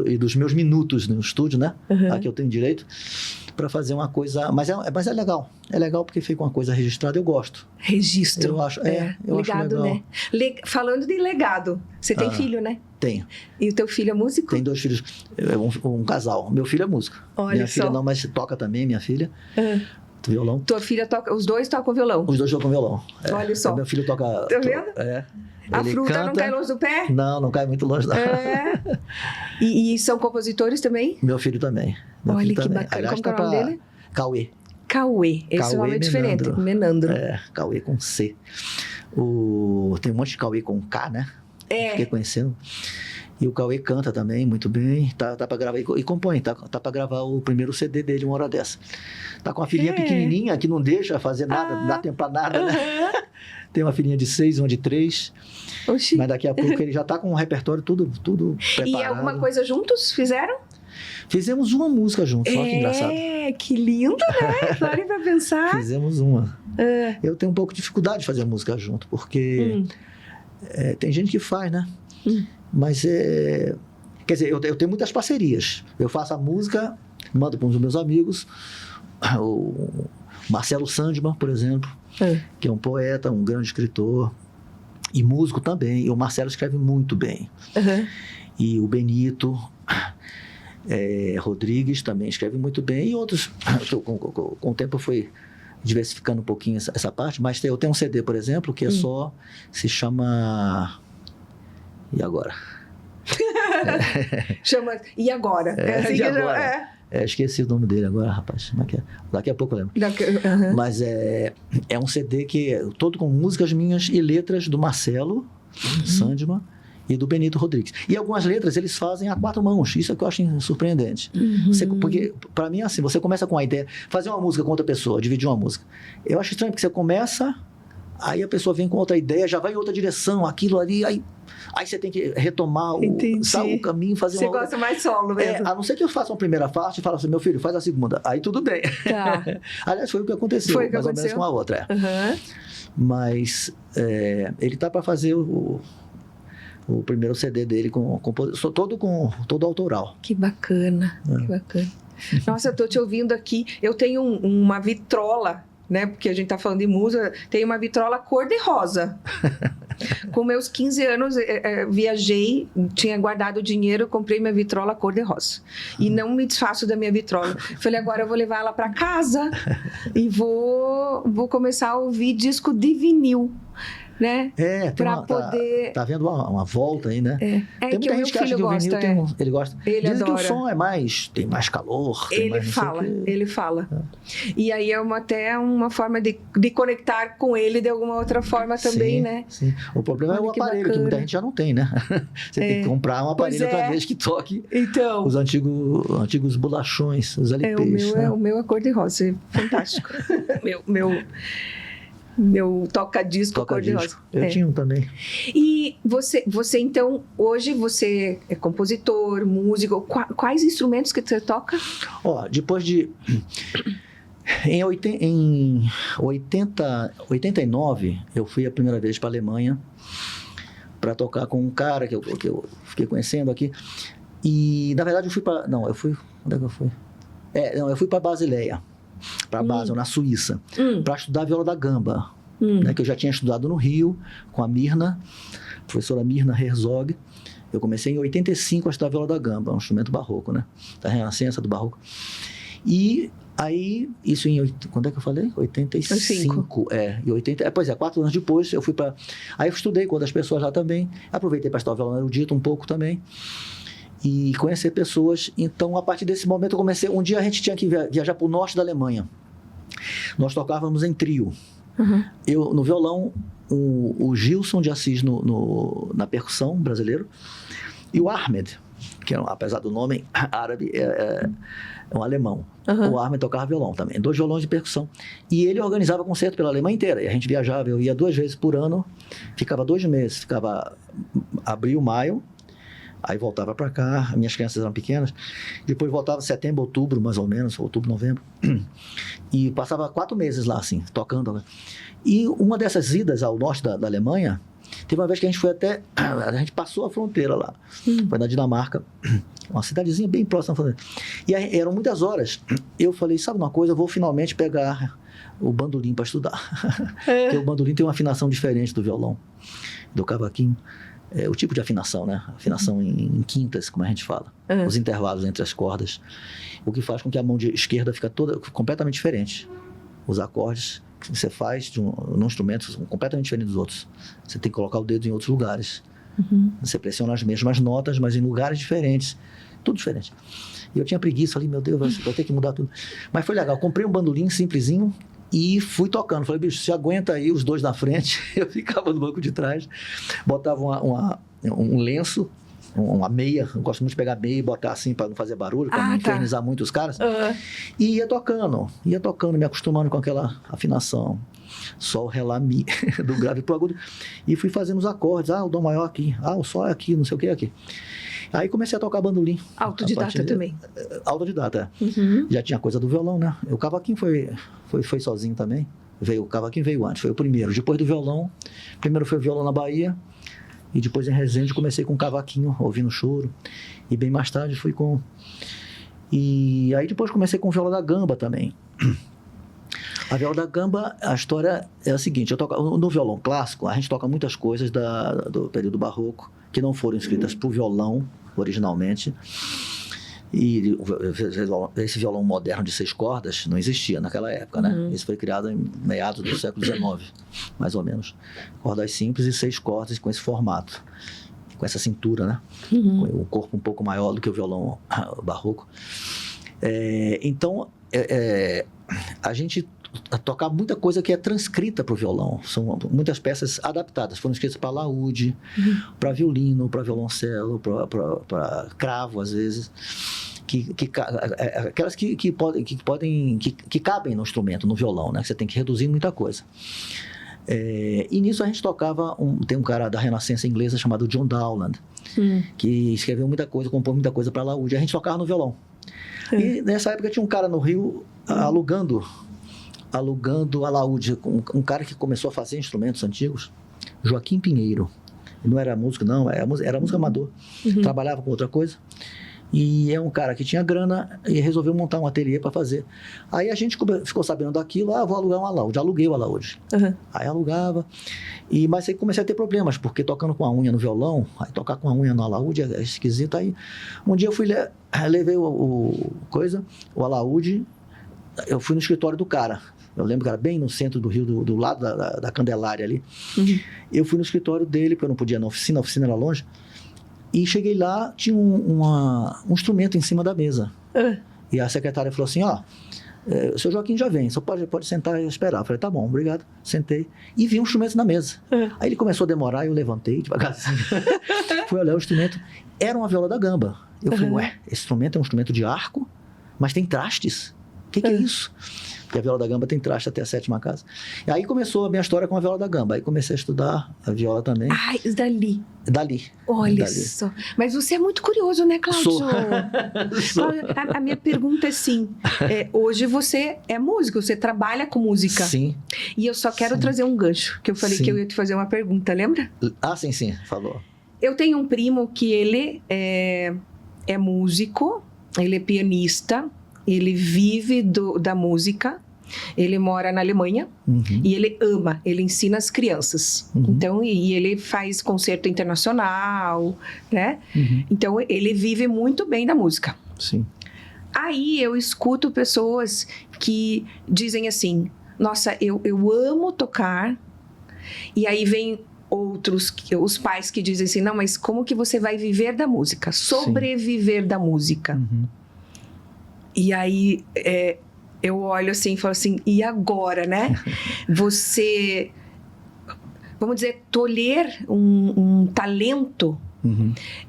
[SPEAKER 5] e dos meus minutos no estúdio, né? Aqui eu tenho direito para fazer uma coisa, mas é legal. É legal porque fica uma coisa registrada, eu gosto.
[SPEAKER 1] Registro.
[SPEAKER 5] Eu acho, eu
[SPEAKER 1] legado,
[SPEAKER 5] acho legal.
[SPEAKER 1] Né? Falando de legado, você tem filho, né?
[SPEAKER 5] Tenho.
[SPEAKER 1] E o teu filho é músico?
[SPEAKER 5] Tem 2 filhos, um casal. Meu filho é músico.
[SPEAKER 1] Olha
[SPEAKER 5] minha
[SPEAKER 1] só.
[SPEAKER 5] filha não, mas toca também, minha filha. Violão.
[SPEAKER 1] Tua filha toca, os dois tocam violão?
[SPEAKER 5] Os 2 tocam violão.
[SPEAKER 1] Olha só.
[SPEAKER 5] Meu filho toca...
[SPEAKER 1] Tá vendo? A
[SPEAKER 5] Ele
[SPEAKER 1] fruta
[SPEAKER 5] canta,
[SPEAKER 1] não cai longe do pé?
[SPEAKER 5] Não cai muito longe. Não.
[SPEAKER 1] E são compositores também?
[SPEAKER 5] Meu filho também.
[SPEAKER 1] Olha que bacana.
[SPEAKER 5] Aliás,
[SPEAKER 1] Como que é o nome dele?
[SPEAKER 5] Cauê.
[SPEAKER 1] Cauê. Esse
[SPEAKER 5] Cauê
[SPEAKER 1] nome é diferente.
[SPEAKER 5] Menandro.
[SPEAKER 1] Menandro.
[SPEAKER 5] Cauê com C. Tem um monte de Cauê com K, né? Fiquei conhecendo. E o Cauê canta também muito bem. Tá pra gravar e compõe. Tá pra gravar o primeiro CD dele uma hora dessa. Tá com uma filhinha pequenininha que não deixa fazer nada, não dá tempo pra nada, né? Tem uma filhinha de 6, uma de 3.
[SPEAKER 1] Oxi.
[SPEAKER 5] Mas daqui a pouco ele já tá com o repertório tudo preparado.
[SPEAKER 1] E alguma coisa juntos fizeram?
[SPEAKER 5] Fizemos uma música juntos, olha que engraçado.
[SPEAKER 1] Que lindo, né? Parem pra pensar.
[SPEAKER 5] Fizemos uma. Eu tenho um pouco de dificuldade de fazer música junto, porque tem gente que faz, né? Mas quer dizer, eu tenho muitas parcerias. Eu faço a música, mando para os meus amigos, o Marcelo Sandman, por exemplo, que é um poeta, um grande escritor e músico também. E o Marcelo escreve muito bem. E o Benito Rodrigues também escreve muito bem. E outros, com o tempo eu fui diversificando um pouquinho essa parte, mas eu tenho um CD, por exemplo, que se chama... E agora?
[SPEAKER 1] Chama E Agora?
[SPEAKER 5] E agora? Esqueci o nome dele agora, rapaz. Daqui a pouco eu lembro. Mas é um CD que é todo com músicas minhas e letras do Marcelo Sandman e do Benito Rodrigues. E algumas letras eles fazem a 4 mãos. Isso é que eu acho surpreendente. Porque, para mim, assim, você começa com a ideia, fazer uma música com outra pessoa, dividir uma música. Eu acho estranho, porque você começa, aí a pessoa vem com outra ideia, já vai em outra direção, aquilo ali, aí você tem que retomar o caminho, fazer
[SPEAKER 1] Você gosta mais solo mesmo.
[SPEAKER 5] A não ser que eu faça uma primeira parte e fale assim, meu filho, faz a segunda. Aí tudo bem.
[SPEAKER 1] Tá.
[SPEAKER 5] Aliás, foi o que aconteceu, mais ou menos com a outra. Mas ele tá para fazer o primeiro CD dele com todo autoral.
[SPEAKER 1] Que bacana, que bacana. Nossa, eu tô te ouvindo aqui. Eu tenho uma vitrola, né? Porque a gente tá falando de música. Tem uma vitrola cor-de-rosa. Com meus 15 anos, viajei, tinha guardado dinheiro, comprei minha vitrola cor-de-rosa. E não me desfaço da minha vitrola. Falei, agora eu vou levar ela para casa e vou começar a ouvir disco de vinil, né?
[SPEAKER 5] Poder... Tá vendo uma volta aí, né?
[SPEAKER 1] que
[SPEAKER 5] Tem muita
[SPEAKER 1] o meu
[SPEAKER 5] gente que acha
[SPEAKER 1] filho
[SPEAKER 5] que o
[SPEAKER 1] gosta.
[SPEAKER 5] vinil ele gosta.
[SPEAKER 1] Ele
[SPEAKER 5] Dizem
[SPEAKER 1] adora.
[SPEAKER 5] que o som tem mais calor.
[SPEAKER 1] Ele fala. E aí é até uma forma de conectar com ele de alguma outra forma também, né?
[SPEAKER 5] Sim. O problema é o aparelho, que muita gente já não tem, né? Você tem que comprar um aparelho outra vez que toque os antigos bolachões, os LPs.
[SPEAKER 1] O meu é cor-de-rosa, é fantástico. meu toca-disco cor-de-rosa.
[SPEAKER 5] Eu tinha um também.
[SPEAKER 1] E você então, hoje você é compositor, músico, quais instrumentos que você toca?
[SPEAKER 5] Depois de... Em 89, eu fui a primeira vez para a Alemanha para tocar com um cara que eu fiquei conhecendo aqui. E, na verdade, eu fui para... Não, eu fui... Onde é que eu fui? Eu fui para Basileia, para Basel, na Suíça, para estudar viola da gamba. né, que eu já tinha estudado no Rio, com a Mirna, professora Mirna Herzog. Eu comecei em 85 a estudar viola da gamba, um instrumento barroco, né? Da Renascença, do barroco. E aí, isso quando é que eu falei? 85. E 80, pois é, 4 anos depois eu fui para... Aí eu estudei com outras pessoas lá também, aproveitei para estudar violão erudito um pouco também, e conhecer pessoas. Então, a partir desse momento eu comecei... Um dia a gente tinha que viajar para o norte da Alemanha. Nós tocávamos em trio. Eu, no violão, o Gilson de Assis na percussão, brasileiro, e o Ahmed, que apesar do nome árabe, é um alemão. O Ahmed tocava violão também, 2 violões de percussão. E ele organizava concerto pela Alemanha inteira. E a gente viajava, eu ia 2 vezes por ano, ficava 2 meses, ficava abril, maio, aí voltava para cá, minhas crianças eram pequenas, depois voltava setembro, outubro, mais ou menos, outubro, novembro, e passava 4 meses lá, assim, tocando. E uma dessas idas ao norte da Alemanha, teve uma vez que a gente foi a gente passou a fronteira lá, foi na Dinamarca, uma cidadezinha bem próxima da fronteira. E aí, eram muitas horas, eu falei, sabe uma coisa, eu vou finalmente pegar o bandolim para estudar. Porque o bandolim tem uma afinação diferente do violão, do cavaquinho. O tipo de afinação, né? Afinação em quintas, como a gente fala. Os intervalos entre as cordas. O que faz com que a mão esquerda fique completamente diferente. Os acordes que você faz num instrumento são completamente diferentes dos outros. Você tem que colocar o dedo em outros lugares. Você pressiona as mesmas notas, mas em lugares diferentes. Tudo diferente. E eu tinha preguiça, falei, meu Deus, vou ter que mudar tudo. Mas foi legal. Comprei um bandolim simplesinho e fui tocando. Falei, bicho, se aguenta aí os 2 na frente. Eu ficava no banco de trás, botava um lenço, uma meia. Eu gosto muito de pegar meia e botar assim para não fazer barulho, para não infernizar muito os caras. E ia tocando, me acostumando com aquela afinação. Sol, Ré, Lá, Mi, do grave pro agudo. E fui fazendo os acordes. O Dó maior aqui. O Sol é aqui, não sei o que é aqui. Aí comecei a tocar bandolim.
[SPEAKER 1] Autodidata também.
[SPEAKER 5] Autodidata, Já tinha coisa do violão, né? O cavaquinho foi sozinho também. O cavaquinho veio antes, foi o primeiro. Depois do violão, primeiro foi o violão na Bahia, e depois em Resende comecei com o cavaquinho, ouvindo choro. E bem mais tarde fui com... E aí depois comecei com o viola da gamba também. A viola da gamba, a história é a seguinte, no violão clássico, a gente toca muitas coisas do período barroco, que não foram escritas para o violão, originalmente. E esse violão moderno de 6 cordas não existia naquela época, né? Isso foi criado em meados do século XIX, mais ou menos. Cordas simples e 6 cordas com esse formato, com essa cintura, né? Com o corpo um pouco maior do que o violão barroco. Então, a gente tocar muita coisa que é transcrita para o violão. São muitas peças adaptadas. Foram escritas para laúde, para violino, para violoncelo, para cravo, às vezes. Aquelas que cabem no instrumento, no violão, né? Que você tem que reduzir muita coisa. E nisso a gente tocava... Tem um cara da Renascença inglesa chamado John Dowland, que escreveu muita coisa, compôs muita coisa para laúde. A gente tocava no violão. E nessa época tinha um cara no Rio alugando alaúde, um cara que começou a fazer instrumentos antigos, Joaquim Pinheiro. Ele não era músico, não, era músico amador. Trabalhava com outra coisa. E é um cara que tinha grana e resolveu montar um ateliê para fazer. Aí a gente ficou sabendo daquilo, vou alugar um alaúde. Aluguei o alaúde. Aí alugava. Mas aí comecei a ter problemas, porque tocando com a unha no violão, aí tocar com a unha no alaúde é esquisito. Aí um dia eu levei o alaúde, eu fui no escritório do cara. Eu lembro que era bem no centro do Rio, do lado da Candelária ali. Eu fui no escritório dele, porque eu não podia ir na oficina, a oficina era longe. E cheguei lá, tinha um instrumento em cima da mesa. E a secretária falou assim, o seu Joaquim já vem, só pode sentar e esperar. Eu falei, tá bom, obrigado. Sentei e vi um instrumento na mesa. Aí ele começou a demorar, eu levantei devagarzinho. Fui olhar o instrumento, era uma viola da gamba. Eu falei, esse instrumento é um instrumento de arco, mas tem trastes. O que é isso? Porque a viola da gamba tem traste até a 7ª casa. E aí começou a minha história com a viola da gamba. Aí comecei a estudar a viola também. Dali.
[SPEAKER 1] Olha só. Mas você é muito curioso, né, Cláudio?
[SPEAKER 5] Sou.
[SPEAKER 1] A minha pergunta é assim, hoje você é músico, você trabalha com música.
[SPEAKER 5] Sim.
[SPEAKER 1] E eu só quero trazer um gancho, que eu falei que eu ia te fazer uma pergunta, lembra?
[SPEAKER 5] Sim, falou.
[SPEAKER 1] Eu tenho um primo que ele é músico, ele é pianista, ele vive da música Ele mora na Alemanha e ele ama, ele ensina as crianças. Então, e ele faz concerto internacional, né? Então, ele vive muito bem da música.
[SPEAKER 5] Sim.
[SPEAKER 1] Aí eu escuto pessoas que dizem assim, nossa, eu amo tocar. E aí vem outros, os pais que dizem assim, não, mas como que você vai viver da música? Sobreviver da música. E aí eu olho assim e falo assim, e agora, né? Você, vamos dizer, tolher um talento.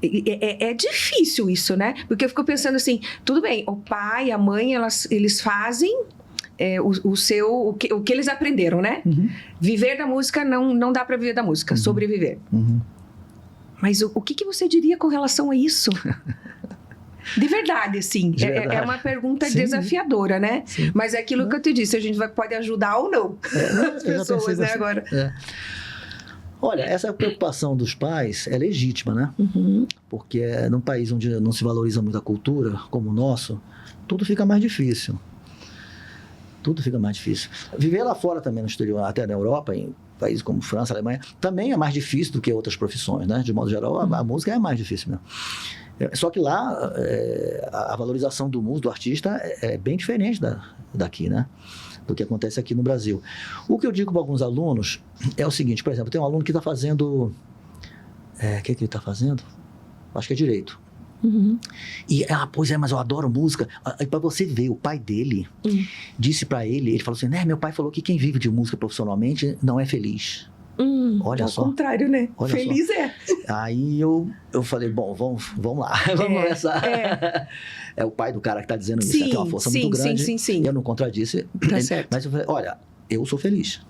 [SPEAKER 1] É difícil isso, né? Porque eu fico pensando assim, tudo bem, o pai, a mãe, eles fazem o que eles aprenderam, né? Viver da música, não dá para viver da música, sobreviver. Mas o que você diria com relação a isso? De verdade, assim.
[SPEAKER 5] De verdade.
[SPEAKER 1] É uma pergunta
[SPEAKER 5] Sim.
[SPEAKER 1] desafiadora, né?
[SPEAKER 5] Sim.
[SPEAKER 1] Mas é aquilo que eu te disse, a gente pode ajudar ou não as pessoas, né? Agora.
[SPEAKER 5] Olha, essa preocupação dos pais é legítima, né? Porque num país onde não se valoriza muito a cultura, como o nosso, tudo fica mais difícil. Tudo fica mais difícil. Viver lá fora também, no exterior, até na Europa, em países como França, Alemanha, também é mais difícil do que outras profissões, né? De modo geral, a música é mais difícil mesmo. Só que lá, a valorização do músico, do artista, é bem diferente daqui, né? Do que acontece aqui no Brasil. O que eu digo para alguns alunos é o seguinte, por exemplo, tem um aluno que está fazendo... O que ele está fazendo? Acho que é direito. E, pois é, mas eu adoro música. Para você ver, o pai dele disse para ele falou assim, né, meu pai falou que quem vive de música profissionalmente não é feliz. Olha só.
[SPEAKER 1] Ao contrário, né?
[SPEAKER 5] Olha
[SPEAKER 1] Feliz
[SPEAKER 5] só.
[SPEAKER 1] Aí
[SPEAKER 5] eu falei, bom, vamos lá. Vamos começar. É o pai do cara que está dizendo isso. Tem uma força muito grande.
[SPEAKER 1] Sim.
[SPEAKER 5] Eu não contradisse.
[SPEAKER 1] Tá certo.
[SPEAKER 5] Mas eu falei, olha, eu sou feliz.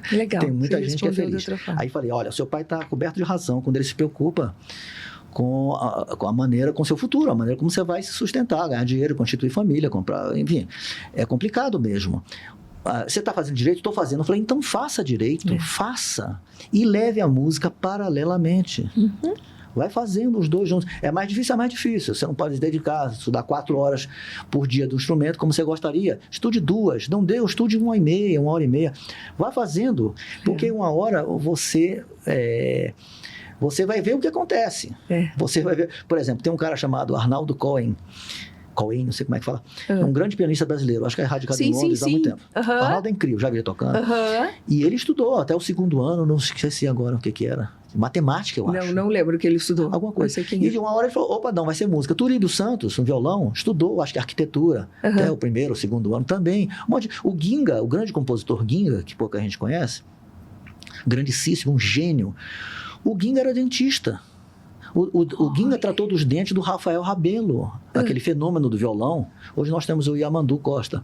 [SPEAKER 1] Legal.
[SPEAKER 5] Tem muita gente que é feliz. Aí falei, olha, seu pai está coberto de razão quando ele se preocupa com a maneira, com o seu futuro, a maneira como você vai se sustentar, ganhar dinheiro, constituir família, comprar, enfim. É complicado mesmo. Você está fazendo direito? Estou fazendo. Eu falei, então faça direito, faça. E leve a música paralelamente. Vai fazendo os dois juntos. É mais difícil. Você não pode se dedicar, estudar 4 horas por dia do instrumento como você gostaria. Estude 2. Não deu, estude 1h30, 1h30. Vai fazendo, porque uma hora você vai ver o que acontece. Você vai ver. Por exemplo, tem um cara chamado Arnaldo Cohen, não sei como é que fala. É um grande pianista brasileiro. Acho que é radicado em Londres há muito tempo. O Arnaldo é incrível, já vi ele tocando. E ele estudou até o 2º ano, não esqueci agora o que era. Matemática, eu acho.
[SPEAKER 1] Não lembro que ele estudou.
[SPEAKER 5] Alguma coisa.
[SPEAKER 1] Não sei quem
[SPEAKER 5] E de uma hora ele falou, opa, não, vai ser música. Turíbio Santos, um violão, estudou, acho que arquitetura. Até o 1º, o 2º ano também. O Ginga, o grande compositor Ginga, que pouca gente conhece, grandíssimo, um gênio. O Ginga era dentista. O Ginga tratou dos dentes do Rafael Rabelo, aquele fenômeno do violão. Hoje nós temos o Yamandu Costa.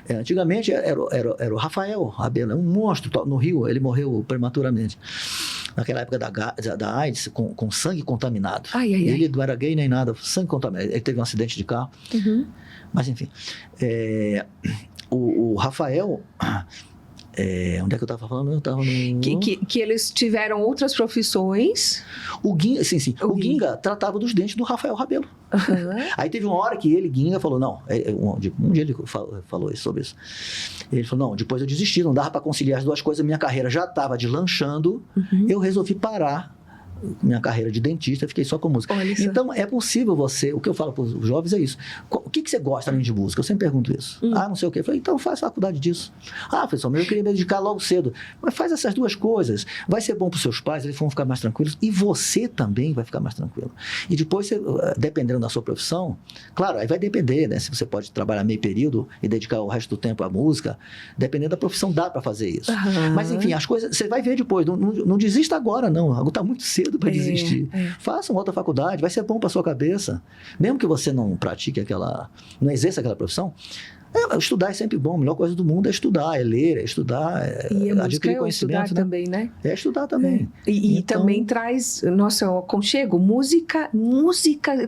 [SPEAKER 5] Antigamente era o Rafael Rabelo, um monstro. No Rio, ele morreu prematuramente. Naquela época da AIDS, com sangue contaminado. Ele não era gay nem nada, sangue contaminado. Ele teve um acidente de carro. Mas, enfim. O Rafael... onde é que eu estava falando? Eu estava no...
[SPEAKER 1] Que eles tiveram outras profissões.
[SPEAKER 5] O Ginga, sim. O Ginga tratava dos dentes do Rafael Rabelo. Aí teve uma hora que Ginga, falou, não, um dia ele falou sobre isso. Ele falou, não, depois eu desisti, não dava para conciliar as duas coisas, minha carreira já estava deslanchando, eu resolvi parar minha carreira de dentista, fiquei só com música. Então, é possível você... O que eu falo para os jovens é isso. O que você gosta além de música? Eu sempre pergunto isso. Não sei o quê. Eu falei, então faz faculdade disso. Professor, mas eu queria me dedicar logo cedo. Mas faz essas duas coisas. Vai ser bom para os seus pais, eles vão ficar mais tranquilos. E você também vai ficar mais tranquilo. E depois, dependendo da sua profissão, claro, aí vai depender, né? Se você pode trabalhar meio período e dedicar o resto do tempo à música, dependendo da profissão, dá para fazer isso. Mas, enfim, as coisas... Você vai ver depois. Não desista agora, não. Está muito cedo para desistir. Faça uma outra faculdade, vai ser bom para sua cabeça. Mesmo que você não pratique não exerça aquela profissão, estudar é sempre bom. A melhor coisa do mundo é estudar, é ler, é estudar, adquirir conhecimento.
[SPEAKER 1] Estudar também, né?
[SPEAKER 5] É estudar também.
[SPEAKER 1] E também traz, nossa, o aconchego, música,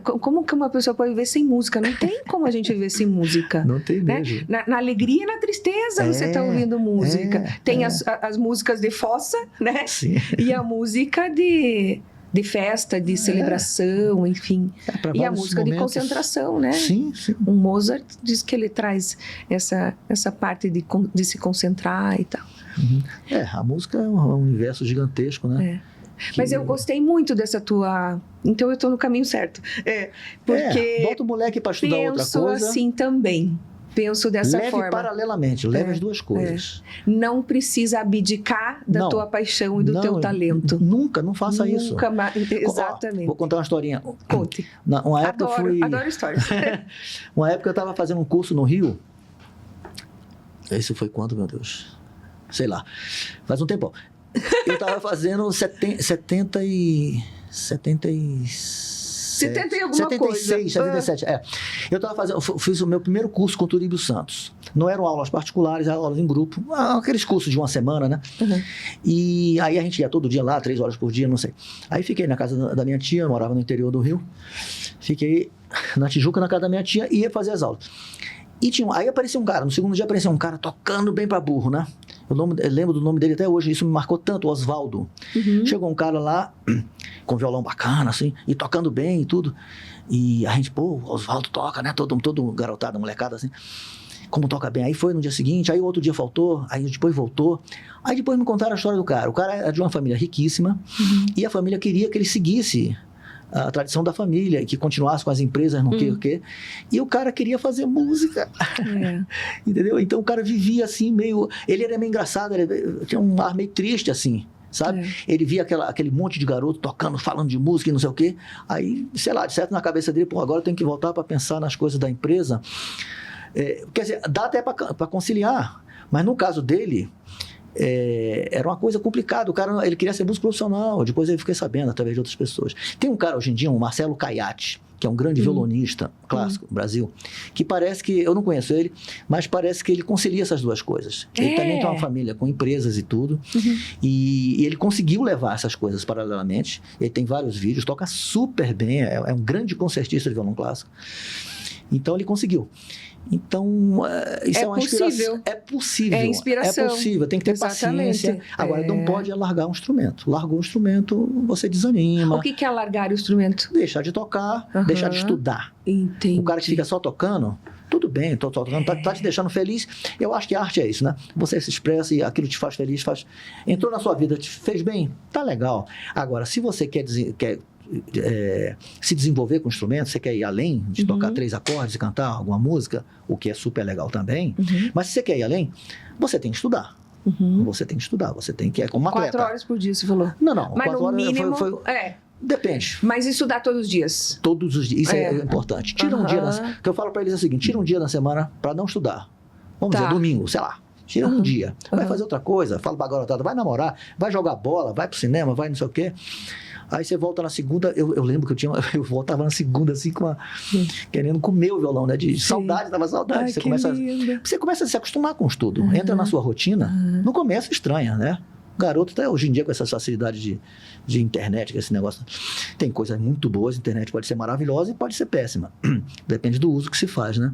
[SPEAKER 1] como que uma pessoa pode viver sem música? Não tem como a gente viver sem música.
[SPEAKER 5] Não tem mesmo.
[SPEAKER 1] Né? Na alegria e na tristeza você está ouvindo música. Tem as músicas de fossa, né?
[SPEAKER 5] Sim.
[SPEAKER 1] E a música de de festa, de celebração, enfim.
[SPEAKER 5] Pra
[SPEAKER 1] E a
[SPEAKER 5] vários
[SPEAKER 1] música
[SPEAKER 5] momentos.
[SPEAKER 1] de concentração, né?
[SPEAKER 5] Sim, sim.
[SPEAKER 1] O Mozart diz que ele traz essa parte de se concentrar e tal.
[SPEAKER 5] A música é um universo gigantesco, né?
[SPEAKER 1] Mas eu gostei muito dessa tua... Então eu estou no caminho certo. Porque
[SPEAKER 5] bota o moleque para estudar outra
[SPEAKER 1] penso
[SPEAKER 5] coisa.
[SPEAKER 1] assim também. Penso dessa
[SPEAKER 5] leve
[SPEAKER 1] forma.
[SPEAKER 5] paralelamente, leve as duas coisas.
[SPEAKER 1] Não precisa abdicar da
[SPEAKER 5] Não.
[SPEAKER 1] tua paixão e do
[SPEAKER 5] Não,
[SPEAKER 1] teu talento.
[SPEAKER 5] Nunca, não faça isso.
[SPEAKER 1] Nunca mais. Exatamente.
[SPEAKER 5] Vou contar uma historinha.
[SPEAKER 1] Conte.
[SPEAKER 5] Uma época
[SPEAKER 1] Adoro histórias.
[SPEAKER 5] Uma época eu estava fazendo um curso no Rio. Esse foi quando, meu Deus? Sei lá. Faz um tempão. Eu estava fazendo 70 e alguma
[SPEAKER 1] coisa.
[SPEAKER 5] 77. Eu estava fazendo, fiz o meu primeiro curso com o Turíbio Santos. Não eram aulas particulares, eram aulas em grupo. Aqueles cursos de uma semana, né?
[SPEAKER 1] Uhum.
[SPEAKER 5] E aí a gente ia todo dia lá, 3 horas por dia, não sei. Aí fiquei na casa da minha tia, eu morava no interior do Rio. Fiquei na Tijuca, na casa da minha tia, e ia fazer as aulas. E aí apareceu um cara, no segundo dia apareceu um cara tocando bem pra burro, né? Eu lembro do nome dele até hoje, isso me marcou tanto, o Oswaldo.
[SPEAKER 1] Uhum.
[SPEAKER 5] Chegou um cara lá, com violão bacana, assim, e tocando bem e tudo. E a gente, o Oswaldo toca, né? Todo garotado, molecada, assim. Como toca bem. Aí foi no dia seguinte, aí o outro dia faltou, aí depois voltou. Aí depois me contaram a história do cara. O cara era de uma família riquíssima, e a família queria que ele seguisse a tradição da família, que continuasse com as empresas, não sei o quê. E o cara queria fazer música. Entendeu? Então o cara vivia assim, meio... Ele era meio engraçado, ele tinha um ar meio triste, assim, sabe? Ele via aquele monte de garoto tocando, falando de música e não sei o quê. Aí, sei lá, de certo na cabeça dele, agora eu tenho que voltar para pensar nas coisas da empresa. Quer dizer, dá até para conciliar. Mas no caso dele... era uma coisa complicada. O cara, ele queria ser músico profissional. Depois eu fiquei sabendo através de outras pessoas. Tem um cara hoje em dia, um Marcelo Caiate, que é um grande violonista clássico do Brasil, que parece que, eu não conheço ele, mas parece que ele concilia essas duas coisas. Ele também tem uma família com empresas e tudo, e ele conseguiu levar essas coisas paralelamente. Ele tem vários vídeos, toca super bem, é um grande concertista de violão clássico. Então ele conseguiu. Então, isso é uma inspiração. É possível.
[SPEAKER 1] É inspiração.
[SPEAKER 5] É possível, tem que ter paciência. Agora, não pode largar um instrumento. Largou o instrumento, você desanima.
[SPEAKER 1] O que é largar o instrumento?
[SPEAKER 5] Deixar de tocar, deixar de estudar.
[SPEAKER 1] Entendi.
[SPEAKER 5] O cara que fica só tocando, tudo bem, tô tocando, tá te deixando feliz. Eu acho que a arte é isso, né? Você se expressa e aquilo te faz feliz, entrou na sua vida, te fez bem, tá legal. Agora, se você quer se desenvolver com o instrumento, você quer ir além de tocar 3 acordes e cantar alguma música, o que é super legal também, mas se você quer ir além, você tem que estudar. Você tem que estudar, você tem que... É como um atleta.
[SPEAKER 1] 4 horas por dia, você falou.
[SPEAKER 5] Não.
[SPEAKER 1] Mas
[SPEAKER 5] 4
[SPEAKER 1] no
[SPEAKER 5] horas
[SPEAKER 1] mínimo...
[SPEAKER 5] Depende.
[SPEAKER 1] Mas estudar todos os dias.
[SPEAKER 5] Todos os dias. Isso é importante. Tira um dia... O que eu falo para eles é o seguinte, tira um dia na semana para não estudar. Vamos dizer, domingo, sei lá. Tira um dia. Vai fazer outra coisa. Fala pra garotada, vai namorar, vai jogar bola, vai pro cinema, vai não sei o quê. Aí você volta na segunda, eu lembro que eu voltava na segunda assim querendo comer o violão, né? De saudade, tava saudade.
[SPEAKER 1] Ai,
[SPEAKER 5] você começa a se acostumar com o estudo. Entra na sua rotina, no começo estranha, né? O garoto, até hoje em dia, com essa facilidade de internet, com esse negócio, tem coisas muito boas, a internet pode ser maravilhosa e pode ser péssima. Depende do uso que se faz, né?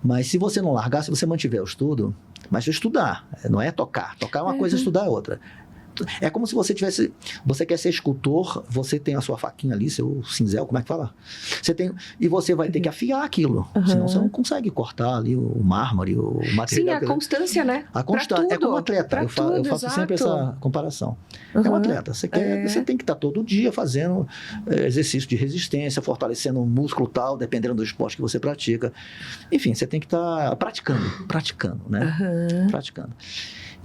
[SPEAKER 5] Mas se você não largar, se você mantiver o estudo, mas estudar, não é tocar. Tocar é uma coisa, estudar é outra. É como se você você quer ser escultor, você tem a sua faquinha ali, seu cinzel, como é que fala? E você vai ter que afiar aquilo, senão você não consegue cortar ali o mármore, o material.
[SPEAKER 1] Sim, a constância, né?
[SPEAKER 5] A constância. É como atleta, eu faço sempre essa comparação. É um atleta, você tem que estar todo dia fazendo exercício de resistência, fortalecendo o músculo tal, dependendo do esporte que você pratica. Enfim, você tem que estar praticando, né? Praticando.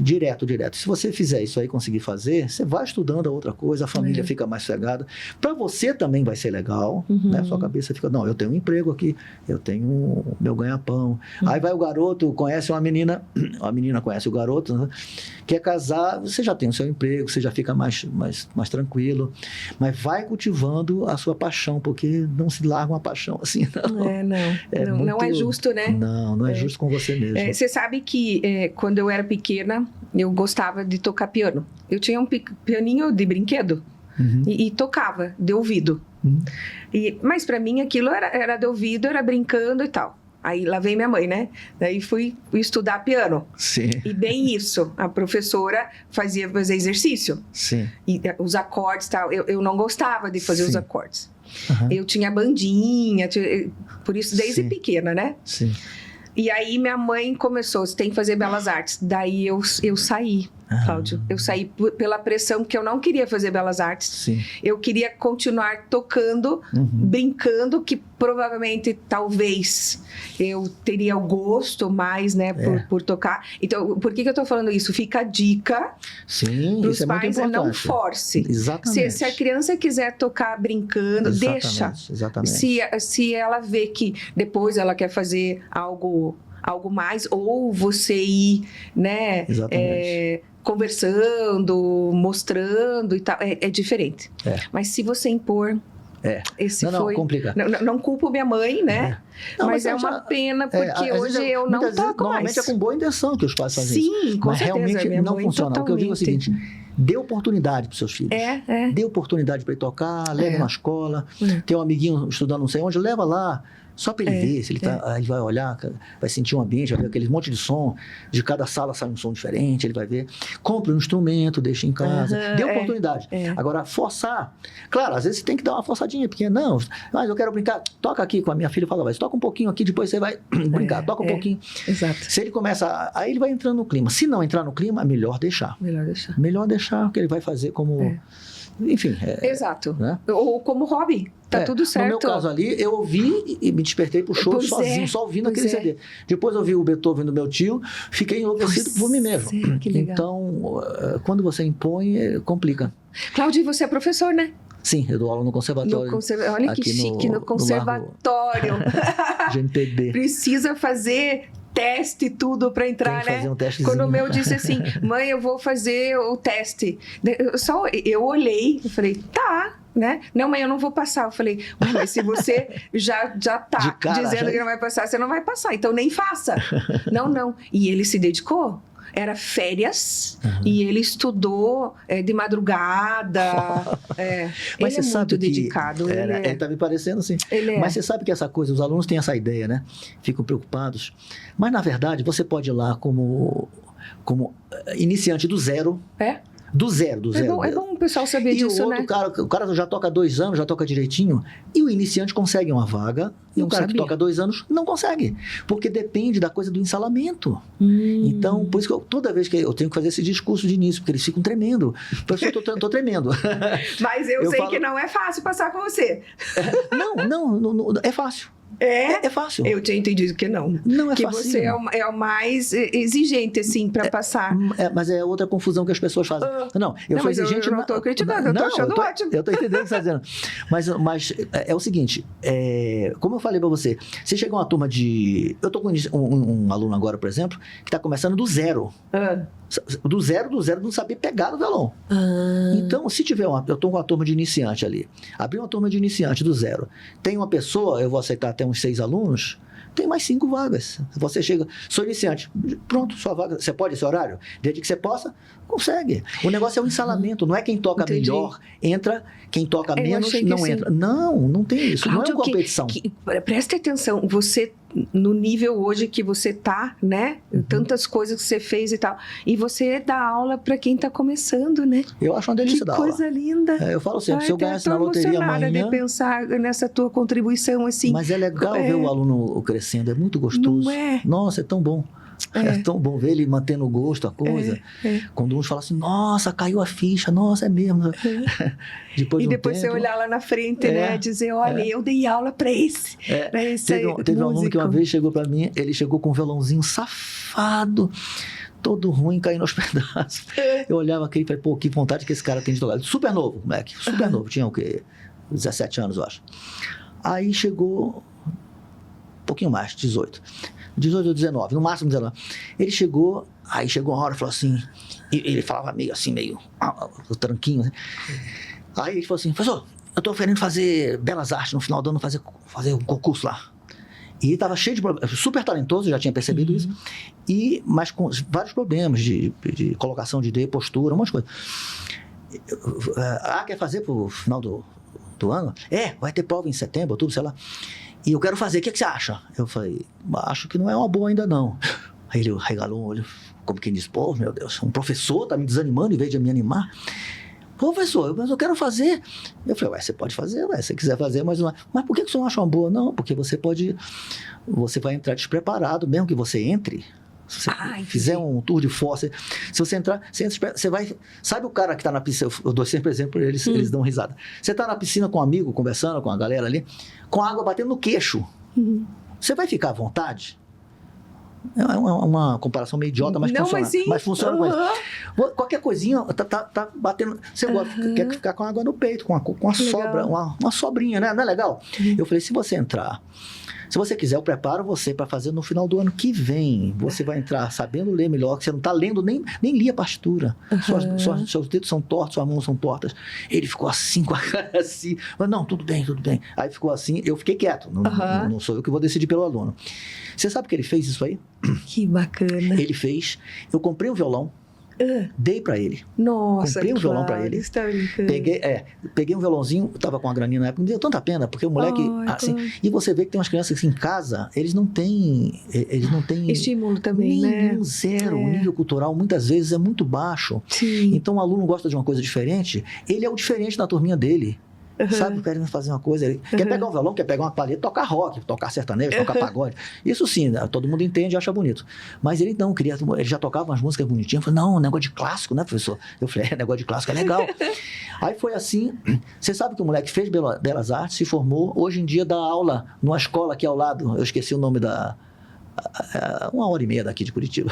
[SPEAKER 5] Direto. Se você fizer isso aí, conseguir fazer, você vai estudando a outra coisa, a família fica mais sossegada. Para você também vai ser legal, né? Sua cabeça fica, não, eu tenho um emprego aqui, eu tenho meu ganha-pão. Aí vai o garoto, conhece uma menina, a menina conhece o garoto, né? Quer casar, você já tem o seu emprego, você já fica mais tranquilo. Mas vai cultivando a sua paixão, porque não se larga uma paixão assim, não.
[SPEAKER 1] Não é justo, né?
[SPEAKER 5] Não é justo com você mesmo.
[SPEAKER 1] Você sabe que quando eu era pequena, eu gostava de tocar piano. Eu tinha um pianinho de brinquedo e tocava de ouvido. Mas para mim aquilo era de ouvido, era brincando e tal. Aí lá vem minha mãe, né? Daí fui estudar piano.
[SPEAKER 5] Sim,
[SPEAKER 1] E bem isso, a professora fazia fazer exercício.
[SPEAKER 5] sim.
[SPEAKER 1] E os acordes e tal. Eu não gostava de fazer os
[SPEAKER 5] Sim.
[SPEAKER 1] acordes.
[SPEAKER 5] Aham,
[SPEAKER 1] Eu tinha bandinha, por isso desde
[SPEAKER 5] Sim.
[SPEAKER 1] pequena, né?
[SPEAKER 5] sim.
[SPEAKER 1] E aí minha mãe começou, você tem que fazer belas artes. Daí eu saí,
[SPEAKER 5] Ah.
[SPEAKER 1] Cláudio. Eu saí pela pressão, porque eu não queria fazer belas artes.
[SPEAKER 5] Sim.
[SPEAKER 1] Eu queria continuar tocando,
[SPEAKER 5] Uhum.
[SPEAKER 1] brincando, que provavelmente, talvez, eu teria o gosto mais, né, por tocar. Então, por que eu tô falando isso? Fica a dica
[SPEAKER 5] Sim,
[SPEAKER 1] para os
[SPEAKER 5] isso é muito
[SPEAKER 1] pais,
[SPEAKER 5] importante.
[SPEAKER 1] não force.
[SPEAKER 5] Exatamente.
[SPEAKER 1] Se a criança quiser tocar brincando, deixa.
[SPEAKER 5] Exatamente.
[SPEAKER 1] Se ela vê que depois ela quer fazer algo mais, ou você ir, né,
[SPEAKER 5] Exatamente.
[SPEAKER 1] conversando, mostrando e tal, é diferente.
[SPEAKER 5] É.
[SPEAKER 1] Mas se você impor, esse
[SPEAKER 5] Não,
[SPEAKER 1] foi...
[SPEAKER 5] complica.
[SPEAKER 1] Não culpo minha mãe, né?
[SPEAKER 5] Não,
[SPEAKER 1] mas é
[SPEAKER 5] eu
[SPEAKER 1] uma
[SPEAKER 5] já-
[SPEAKER 1] pena,
[SPEAKER 5] às
[SPEAKER 1] porque
[SPEAKER 5] vezes
[SPEAKER 1] hoje eu não
[SPEAKER 5] muitas vezes,
[SPEAKER 1] toco mais.
[SPEAKER 5] normalmente é com boa intenção que os pais fazem isso.
[SPEAKER 1] Sim, com
[SPEAKER 5] Mas
[SPEAKER 1] certeza.
[SPEAKER 5] realmente
[SPEAKER 1] minha
[SPEAKER 5] não
[SPEAKER 1] mãe
[SPEAKER 5] funciona. O que eu digo é o
[SPEAKER 1] totalmente.
[SPEAKER 5] seguinte: dê oportunidade para seus filhos. Dê oportunidade para ele tocar, leve na escola. Tem um amiguinho estudando não sei onde, leva lá. Só para ele ver, se ele, ele vai olhar, vai sentir um ambiente, vai ver aquele monte de som, de cada sala sai um som diferente, ele vai ver. Compre um instrumento, deixe em casa, dê oportunidade. Agora, forçar, claro, às vezes você tem que dar uma forçadinha, porque não, mas eu quero brincar, toca aqui com a minha filha, fala, vai, toca um pouquinho aqui, depois você vai brincar, toca um pouquinho.
[SPEAKER 1] Exato.
[SPEAKER 5] Se ele começa, aí ele vai entrando no clima. Se não entrar no clima, é melhor deixar. Melhor deixar, porque ele vai fazer como... Enfim.
[SPEAKER 1] Exato.
[SPEAKER 5] Né?
[SPEAKER 1] Ou como hobby. Tá tudo certo.
[SPEAKER 5] No meu caso ali, eu ouvi e me despertei pro show sozinho, só ouvindo aquele CD. Depois eu vi o Beethoven do meu tio, fiquei enlouquecido por mim mesmo.
[SPEAKER 1] Que legal.
[SPEAKER 5] Então, quando você impõe, complica.
[SPEAKER 1] Cláudio, você é professor, né?
[SPEAKER 5] Sim, eu dou aula no conservatório.
[SPEAKER 1] Olha que chique, no conservatório.
[SPEAKER 5] De MPB.
[SPEAKER 1] Precisa fazer teste e tudo para entrar,
[SPEAKER 5] Tem que fazer um testezinho.
[SPEAKER 1] Quando o meu disse assim, mãe, eu vou fazer o teste. Eu olhei, eu falei, tá, né? Não, mãe, eu não vou passar. Eu falei, mas se você já tá dizendo que não vai passar, você não vai passar, então nem faça. Não. E ele se dedicou. Era férias e ele estudou de madrugada.
[SPEAKER 5] Mas
[SPEAKER 1] ele
[SPEAKER 5] você sabe
[SPEAKER 1] muito dedicado.
[SPEAKER 5] Ele tá me parecendo assim. Mas você sabe que essa coisa, os alunos têm essa ideia, né? Ficam preocupados. Mas, na verdade, você pode ir lá como iniciante do zero. Do zero.
[SPEAKER 1] É bom o pessoal saber disso,
[SPEAKER 5] né? O cara já toca 2 anos, já toca direitinho, e o iniciante consegue uma vaga, e o cara que toca 2 anos não consegue, porque depende da coisa do ensalamento. Então, por isso que toda vez que eu tenho que fazer esse discurso de início, porque eles ficam tremendo. Professor, eu tô tremendo.
[SPEAKER 1] Mas eu sei que não é fácil passar com você.
[SPEAKER 5] Não, é fácil. É fácil.
[SPEAKER 1] Eu tinha entendido que não.
[SPEAKER 5] Não é
[SPEAKER 1] que
[SPEAKER 5] fácil.
[SPEAKER 1] Você é o mais exigente, assim, para passar.
[SPEAKER 5] Mas é outra confusão que as pessoas fazem. Eu sou exigente.
[SPEAKER 1] Eu não estou criticando, eu estou achando ótimo.
[SPEAKER 5] Eu estou entendendo o que você está dizendo. Mas é o seguinte, como eu falei para você, se chega uma turma de... Eu estou com um aluno agora, por exemplo, que está começando do zero. Do zero, não saber pegar no violão. Então, se tiver eu estou com uma turma de iniciante ali. Abri uma turma de iniciante do zero. Tem uma pessoa, eu vou aceitar até uns 6 alunos, tem mais 5 vagas. Você chega, sou iniciante, pronto, sua vaga, você pode esse horário? Desde que você possa, consegue. O negócio é o ensalamento, não é quem toca melhor, entra, quem toca menos, não entra. Não tem isso,
[SPEAKER 1] Cláudio,
[SPEAKER 5] não é uma competição.
[SPEAKER 1] Preste atenção, você, no nível hoje que você tá, né? Tantas coisas que você fez e tal, e você dá aula para quem tá começando, né?
[SPEAKER 5] Eu acho uma delícia dar aula.
[SPEAKER 1] Que coisa linda.
[SPEAKER 5] Eu falo sempre, se eu ganhasse na loteria amanhã...
[SPEAKER 1] de pensar nessa tua contribuição, assim.
[SPEAKER 5] Mas é legal ver o aluno crescendo, é muito gostoso.
[SPEAKER 1] Não é?
[SPEAKER 5] Nossa, é tão bom. É tão bom ver ele mantendo o gosto, a coisa. Quando uns falam assim, nossa, caiu a ficha, nossa, é mesmo.
[SPEAKER 1] Depois você olhar lá na frente, né? Dizer, olha, eu dei aula para esse.
[SPEAKER 5] Teve um aluno que uma vez chegou para mim, ele chegou com um violãozinho safado, todo ruim, caindo aos pedaços. Eu olhava aquele e falei, pô, que vontade que esse cara tem de tocar. Super novo, moleque, super novo. Tinha o quê? 17 anos, eu acho. Aí chegou um pouquinho mais, 18 ou 19, no máximo 19. Ele chegou, aí chegou uma hora e falou assim, ele falava meio assim, o tranquinho, né? Aí ele falou assim, professor, eu tô oferecendo fazer belas artes no final do ano, fazer um concurso lá. E ele estava cheio de problemas, super talentoso, já tinha percebido isso, mas com vários problemas de colocação de ideia, postura, um monte de coisa. Quer fazer pro final do ano? Vai ter prova em setembro, outubro, sei lá. E eu quero fazer, o que você acha? Eu falei, acho que não é uma boa ainda não. Aí ele regalou um olho, como quem diz, pô, meu Deus, um professor tá me desanimando em vez de me animar. Professor, mas eu quero fazer. Eu falei, ué, você pode fazer, ué, se você quiser fazer, mas não é. Mas por que você não acha uma boa? Não, porque você vai entrar despreparado, mesmo que você entre. Se você fizer um tour de força, se você entrar, você vai... Sabe o cara que tá na piscina, eu dou sempre exemplo, eles dão risada. Você tá na piscina com um amigo, conversando com a galera ali, com a água batendo no queixo. Você vai ficar à vontade? É uma comparação meio idiota, mas
[SPEAKER 1] não,
[SPEAKER 5] funciona. Mas funciona com isso. Qualquer coisinha tá batendo. Você quer ficar com água no peito, com uma sobra, uma sobrinha, né? Não é legal? Eu falei, se você entrar, se você quiser, eu preparo você para fazer no final do ano que vem. Você vai entrar sabendo ler melhor, que você não está lendo, nem li a partitura. Seus dedos são tortos, suas mãos são tortas. Ele ficou assim, com a cara assim. Mas, não, tudo bem. Aí ficou assim, eu fiquei quieto. Não sou eu que vou decidir pelo aluno. Você sabe que ele fez isso aí?
[SPEAKER 1] Que bacana.
[SPEAKER 5] Ele fez. Eu comprei um violão, dei para ele.
[SPEAKER 1] Nossa,
[SPEAKER 5] comprei um violão para ele.
[SPEAKER 1] Está brincando.
[SPEAKER 5] Peguei um violãozinho, tava com a graninha na época, me deu tanta pena, porque o moleque, assim, e você vê que tem umas crianças assim, em casa, eles não têm
[SPEAKER 1] estímulo também,
[SPEAKER 5] nenhum,
[SPEAKER 1] né?
[SPEAKER 5] Zero. O nível cultural muitas vezes é muito baixo.
[SPEAKER 1] Sim.
[SPEAKER 5] Então o aluno gosta de uma coisa diferente, ele é o diferente da turminha dele. Sabe, querendo fazer uma coisa, ele quer pegar um violão, quer pegar uma palheta, tocar rock, tocar sertanejo, tocar pagode. Isso sim, né? Todo mundo entende e acha bonito. Mas ele não queria, ele já tocava umas músicas bonitinhas. Eu falei, não, negócio de clássico, né, professor? Eu falei, negócio de clássico é legal. Aí foi assim, você sabe que o moleque fez Belas Artes, se formou, hoje em dia dá aula numa escola aqui ao lado, eu esqueci o nome 1h30 daqui de Curitiba.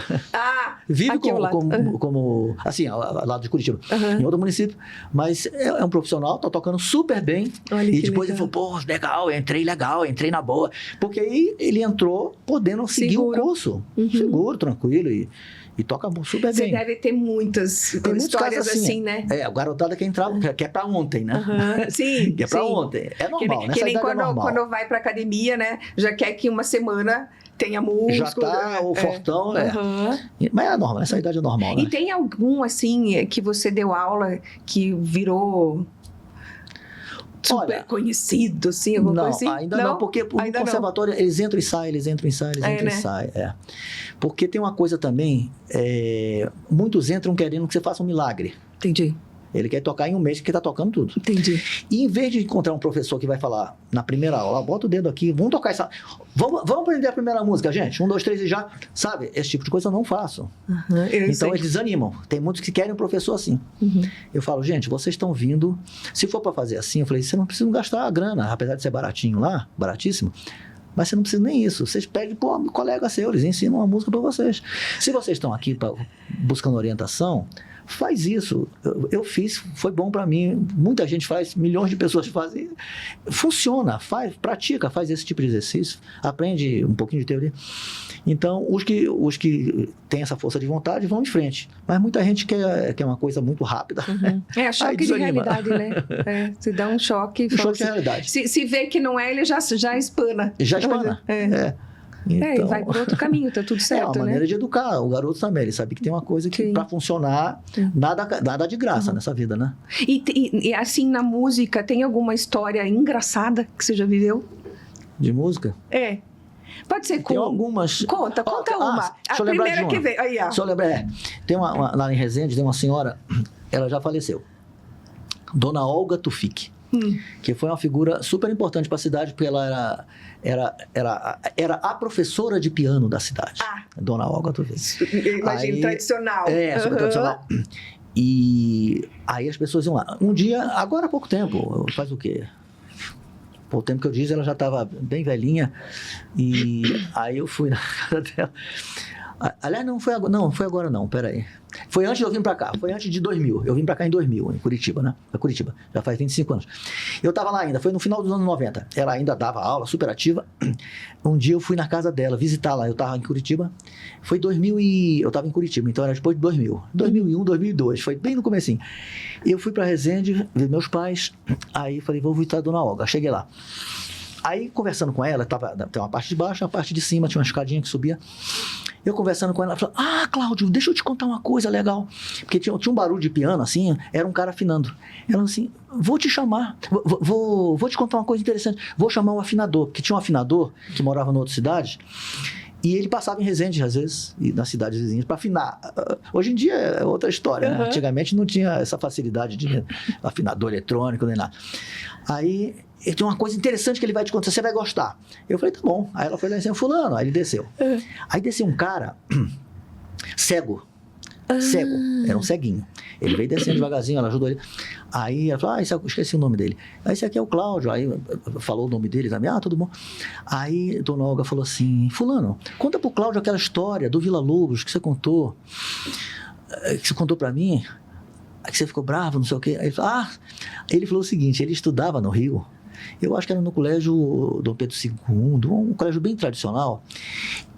[SPEAKER 5] Vive como assim, ao lado de Curitiba, em outro município, mas é um profissional, tá tocando super bem.
[SPEAKER 1] Olha,
[SPEAKER 5] e depois
[SPEAKER 1] legal.
[SPEAKER 5] ele falou, pô, entrei na boa, porque aí ele entrou podendo seguir o curso, seguro, tranquilo, e toca super bem.
[SPEAKER 1] Você deve ter muitas histórias assim, né?
[SPEAKER 5] A garotada quer entrar, quer pra ontem, né?
[SPEAKER 1] Sim,
[SPEAKER 5] quer pra ontem. É normal, né?
[SPEAKER 1] Que nem quando vai pra academia, né? Já quer que uma semana tenha músculo.
[SPEAKER 5] Já tá o fortão, Mas é normal, essa idade é normal, né?
[SPEAKER 1] E tem algum, assim, que você deu aula que virou super conhecido, assim, alguma coisa assim?
[SPEAKER 5] Ainda não, porque o conservatório, eles entram e saem. Porque tem uma coisa também, muitos entram querendo que você faça um milagre.
[SPEAKER 1] Entendi.
[SPEAKER 5] Ele quer tocar em um mês que tá tocando tudo.
[SPEAKER 1] Entendi.
[SPEAKER 5] E em vez de encontrar um professor que vai falar na primeira aula, bota o dedo aqui, vamos tocar essa... Vamos aprender a primeira música, gente. 1, 2, 3 e já... Sabe? Esse tipo de coisa eu não faço. Então eles desanimam. Tem muitos que querem um professor assim. Eu falo, gente, vocês estão vindo... Se for para fazer assim, eu falei, você não precisa gastar a grana, apesar de ser baratinho lá, baratíssimo. Mas você não precisa nem isso. Vocês pedem para um colega seu, eles ensinam uma música para vocês. Se vocês estão aqui buscando orientação... Faz isso. Eu fiz, foi bom para mim. Muita gente faz, milhões de pessoas fazem. Funciona, pratica, faz esse tipo de exercício, aprende um pouquinho de teoria. Então, os que têm essa força de vontade vão em frente. Mas muita gente quer uma coisa muito rápida.
[SPEAKER 1] Choque de realidade, né? Se dá um choque.
[SPEAKER 5] Choque de realidade.
[SPEAKER 1] Se vê que não é, ele já espana.
[SPEAKER 5] Já espana.
[SPEAKER 1] Então, vai por outro caminho, tá tudo certo,
[SPEAKER 5] é uma maneira de educar o garoto também. Ele sabe que tem uma coisa que, para funcionar, nada de graça nessa vida, né?
[SPEAKER 1] E assim, na música, tem alguma história engraçada que você já viveu?
[SPEAKER 5] De música?
[SPEAKER 1] Pode ser
[SPEAKER 5] Tem algumas.
[SPEAKER 1] Conta uma. A primeira que veio. Aí, ó.
[SPEAKER 5] Deixa eu lembrar. Tem lá em Resende, tem uma senhora, ela já faleceu. Dona Olga Tufik. Que foi uma figura super importante para a cidade, porque ela era a professora de piano da cidade. Dona Olga Tufik.
[SPEAKER 1] Imagina, tradicional.
[SPEAKER 5] Super tradicional. E aí as pessoas iam lá. Um dia, agora há pouco tempo, faz o quê? Por tempo que eu disse, ela já estava bem velhinha. E aí eu fui na casa dela. Aliás, não foi agora não, peraí. Foi antes de eu vir pra cá, foi antes de 2000. Eu vim pra cá em 2000, em Curitiba, né? Curitiba, já faz 25 anos. Eu tava lá ainda, foi no final dos anos 90. Ela ainda dava aula, super ativa. Um dia eu fui na casa dela, visitar lá. Eu tava em Curitiba. Foi 2000 e... Eu tava em Curitiba, então era depois de 2000. 2001, 2002, foi bem no comecinho. Eu fui pra Resende, ver meus pais. Aí falei, vou visitar a Dona Olga. Cheguei lá. Aí, conversando com ela, tem uma parte de baixo, uma parte de cima, tinha uma escadinha que subia. Eu conversando com ela, ela falou, Cláudio, deixa eu te contar uma coisa legal. Porque tinha um barulho de piano, assim, era um cara afinando. Ela assim, vou te chamar, vou te contar uma coisa interessante. Vou chamar um afinador, porque tinha um afinador que morava em outra cidade, e ele passava em Resende, às vezes, e nas cidades vizinhas, para afinar. Hoje em dia é outra história, né? Antigamente não tinha essa facilidade de afinador eletrônico, nem nada. Aí, ele tem uma coisa interessante que ele vai te contar, você vai gostar. Eu falei, tá bom. Aí ela foi lá em cima, fulano, aí ele desceu. Aí desceu um cara cego, era um ceguinho. Ele veio descendo devagarzinho, ela ajudou ele. Aí ela falou, esqueci o nome dele. Aí esse aqui é o Cláudio. Aí falou o nome dele também, tudo bom. Aí Dona Olga falou assim, fulano, conta pro Cláudio aquela história do Vila Lobos que você contou pra mim, que você ficou bravo, não sei o quê. Aí ele falou o seguinte, ele estudava no Rio, eu acho que era no colégio Dom Pedro II, um colégio bem tradicional,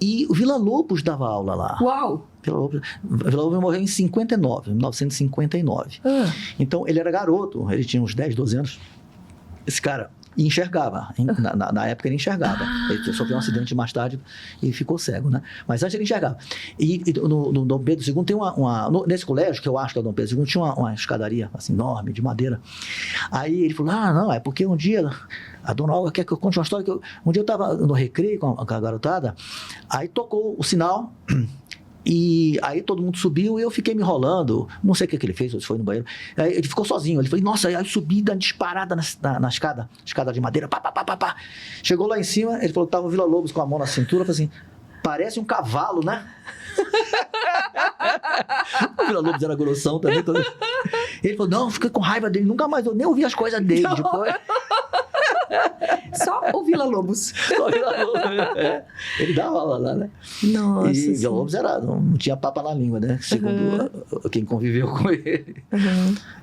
[SPEAKER 5] e o Vila Lobos dava aula lá.
[SPEAKER 1] Uau!
[SPEAKER 5] Vila Lobos morreu em 1959. Então, ele era garoto, ele tinha uns 10, 12 anos. Esse cara enxergava, na época ele enxergava. Ele sofreu um acidente mais tarde e ficou cego, né? Mas antes ele enxergava. E no Dom Pedro II tem nesse colégio, que eu acho que é o Dom Pedro II, tinha uma escadaria assim, enorme, de madeira. Aí ele falou, não, é porque um dia a Dona Olga quer que eu conte uma história, um dia eu estava no recreio com a garotada, aí tocou o sinal. E aí todo mundo subiu e eu fiquei me enrolando. Não sei o que ele fez, ou se foi no banheiro. Aí ele ficou sozinho. Ele falou, nossa, aí eu subi da disparada na escada de madeira. Pá. Chegou lá em cima, ele falou que tava o Vila Lobos com a mão na cintura. Falei assim, parece um cavalo, né? O Vila Lobos era grossão também. Ele falou, não, fiquei com raiva dele. Nunca mais, eu nem ouvi as coisas dele depois.
[SPEAKER 1] Só o Vila Lobos.
[SPEAKER 5] Só o Vila Lobos. Ele dava aula lá, né?
[SPEAKER 1] Nossa.
[SPEAKER 5] E Vila Lobos não tinha papa na língua, né? Segundo quem conviveu com ele.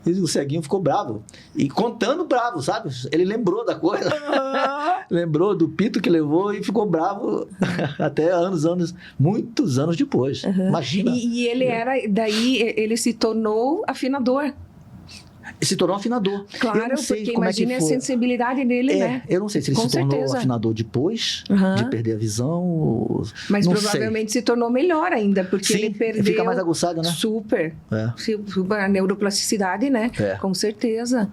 [SPEAKER 5] E o ceguinho ficou bravo. E contando bravo, sabe? Ele lembrou da coisa. Lembrou do pito que levou e ficou bravo até muitos anos depois. Imagina.
[SPEAKER 1] E ele ele se tornou afinador.
[SPEAKER 5] Se tornou afinador.
[SPEAKER 1] Claro, porque imagina a sensibilidade dele, né?
[SPEAKER 5] Eu não sei se ele se tornou afinador depois de perder a visão.
[SPEAKER 1] Mas
[SPEAKER 5] não
[SPEAKER 1] provavelmente se tornou melhor ainda, porque ele perdeu.
[SPEAKER 5] Fica mais aguçado, né?
[SPEAKER 1] Super. A neuroplasticidade, né? Com certeza.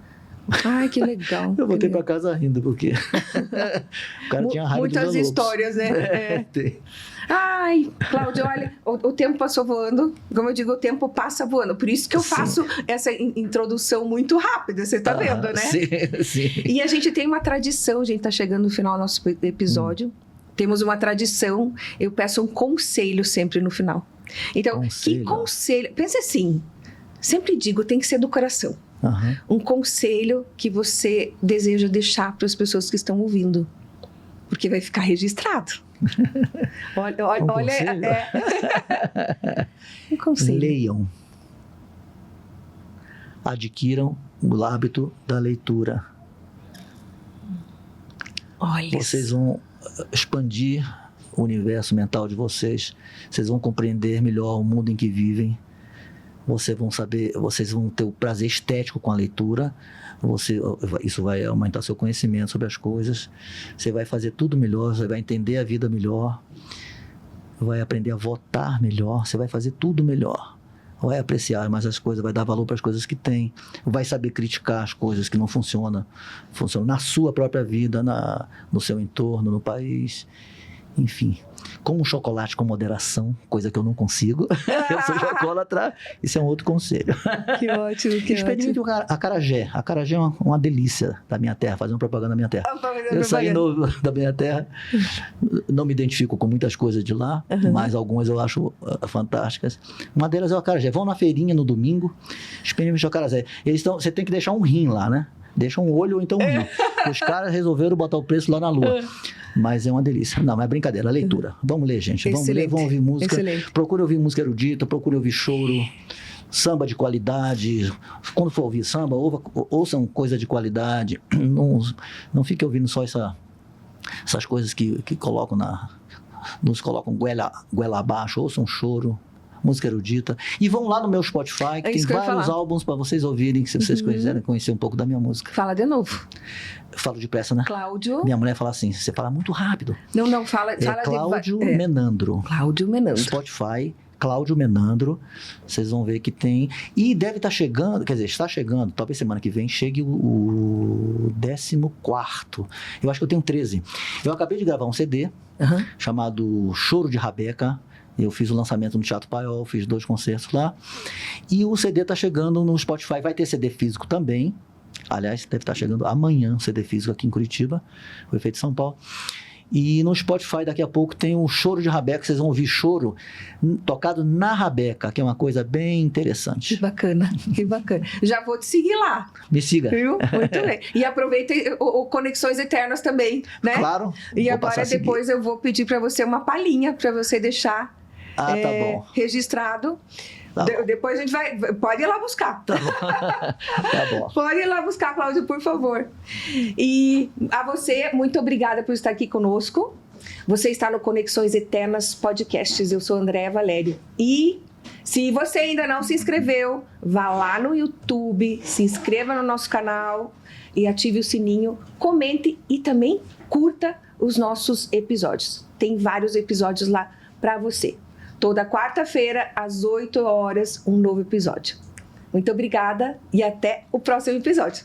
[SPEAKER 1] Ai, que legal.
[SPEAKER 5] Eu voltei para casa rindo, porque o cara tinha raiva de
[SPEAKER 1] muitas histórias, né?
[SPEAKER 5] Tem.
[SPEAKER 1] Ai, Cláudio, olha, o tempo passou voando. Como eu digo, o tempo passa voando. Por isso que eu faço essa introdução muito rápida, você tá vendo, né?
[SPEAKER 5] Sim.
[SPEAKER 1] E a gente tem uma tradição, a gente tá chegando no final do nosso episódio. Temos uma tradição, eu peço um conselho sempre no final. Então, que conselho? Pensa assim, sempre digo, tem que ser do coração. Um conselho que você deseja deixar para as pessoas que estão ouvindo, porque vai ficar registrado. Olha, um conselho.
[SPEAKER 5] Leiam. Adquiram o hábito da leitura.
[SPEAKER 1] Olha.
[SPEAKER 5] Vocês vão expandir o universo mental de vocês. Vocês vão compreender melhor o mundo em que vivem. Vocês vão ter o prazer estético com a leitura. Isso vai aumentar seu conhecimento sobre as coisas. Você vai fazer tudo melhor, você vai entender a vida melhor, vai aprender a votar melhor, você vai fazer tudo melhor. Vai apreciar mais as coisas, vai dar valor para as coisas que tem, vai saber criticar as coisas que não funcionam na sua própria vida, no seu entorno, no país. Enfim, como um chocolate com moderação, coisa que eu não consigo. Eu sou chocolatra, isso é um outro conselho.
[SPEAKER 1] Que ótimo,
[SPEAKER 5] Experimente o acarajé. Acarajé é uma delícia da minha terra, fazendo propaganda da minha terra. Eu saí da minha terra, não me identifico com muitas coisas de lá, mas algumas eu acho fantásticas. Uma delas é o acarajé. Vão na feirinha no domingo, experimente o acarajé. Você tem que deixar um rim lá, né? Deixa um olho ou então um rim. Os caras resolveram botar o preço lá na lua. Mas é uma delícia. Não, mas é brincadeira, leitura. Vamos ler, gente. Vamos ler, vamos ouvir música.
[SPEAKER 1] Excelente.
[SPEAKER 5] Procure ouvir música erudita, procure ouvir choro, samba de qualidade. Quando for ouvir samba, ouçam coisa de qualidade. Não fique ouvindo só essas coisas que colocam nos colocam goela abaixo. Ouçam choro, música erudita. E vão lá no meu Spotify, que tem
[SPEAKER 1] isso que eu ia
[SPEAKER 5] vários
[SPEAKER 1] falar.
[SPEAKER 5] álbuns para vocês ouvirem, se vocês quiserem conhecer um pouco da minha música.
[SPEAKER 1] Fala de novo.
[SPEAKER 5] Eu falo depressa, né?
[SPEAKER 1] Cláudio.
[SPEAKER 5] Minha mulher fala assim, você fala muito rápido.
[SPEAKER 1] Não, fala
[SPEAKER 5] Cláudio
[SPEAKER 1] de...
[SPEAKER 5] Menandro.
[SPEAKER 1] Cláudio Menandro.
[SPEAKER 5] Spotify, Cláudio Menandro. Vocês vão ver que tem. E deve estar chegando, quer dizer, está chegando, talvez semana que vem chegue o 14º. Eu acho que eu tenho 13. Eu acabei de gravar um CD chamado Choro de Rabeca. Eu fiz o lançamento no Teatro Paiol, fiz 2 concertos lá. E o CD está chegando no Spotify. Vai ter CD físico também. Aliás, deve estar chegando amanhã, um CD físico aqui em Curitiba. Foi feito em São Paulo. E no Spotify, daqui a pouco, tem o Choro de Rabeca. Vocês vão ouvir choro tocado na Rabeca, que é uma coisa bem interessante.
[SPEAKER 1] Que bacana, que bacana. Já vou te seguir lá.
[SPEAKER 5] Me siga.
[SPEAKER 1] Viu? Muito bem. E aproveita o Conexões Eternas também, né?
[SPEAKER 5] Claro.
[SPEAKER 1] E
[SPEAKER 5] vou
[SPEAKER 1] agora
[SPEAKER 5] passar a seguir.
[SPEAKER 1] depois eu vou pedir para você uma palhinha para você deixar
[SPEAKER 5] tá bom.
[SPEAKER 1] registrado.
[SPEAKER 5] Tá bom.
[SPEAKER 1] Depois a gente vai... Pode ir lá buscar.
[SPEAKER 5] Tá bom. Tá bom.
[SPEAKER 1] Pode ir lá buscar, Cláudio, por favor. E a você, muito obrigada por estar aqui conosco. Você está no Conexões Eternas Podcasts. Eu sou Andréa Valério. E se você ainda não se inscreveu, vá lá no YouTube, se inscreva no nosso canal e ative o sininho, comente e também curta os nossos episódios. Tem vários episódios lá para você. Toda quarta-feira, às 8 horas, um novo episódio. Muito obrigada e até o próximo episódio.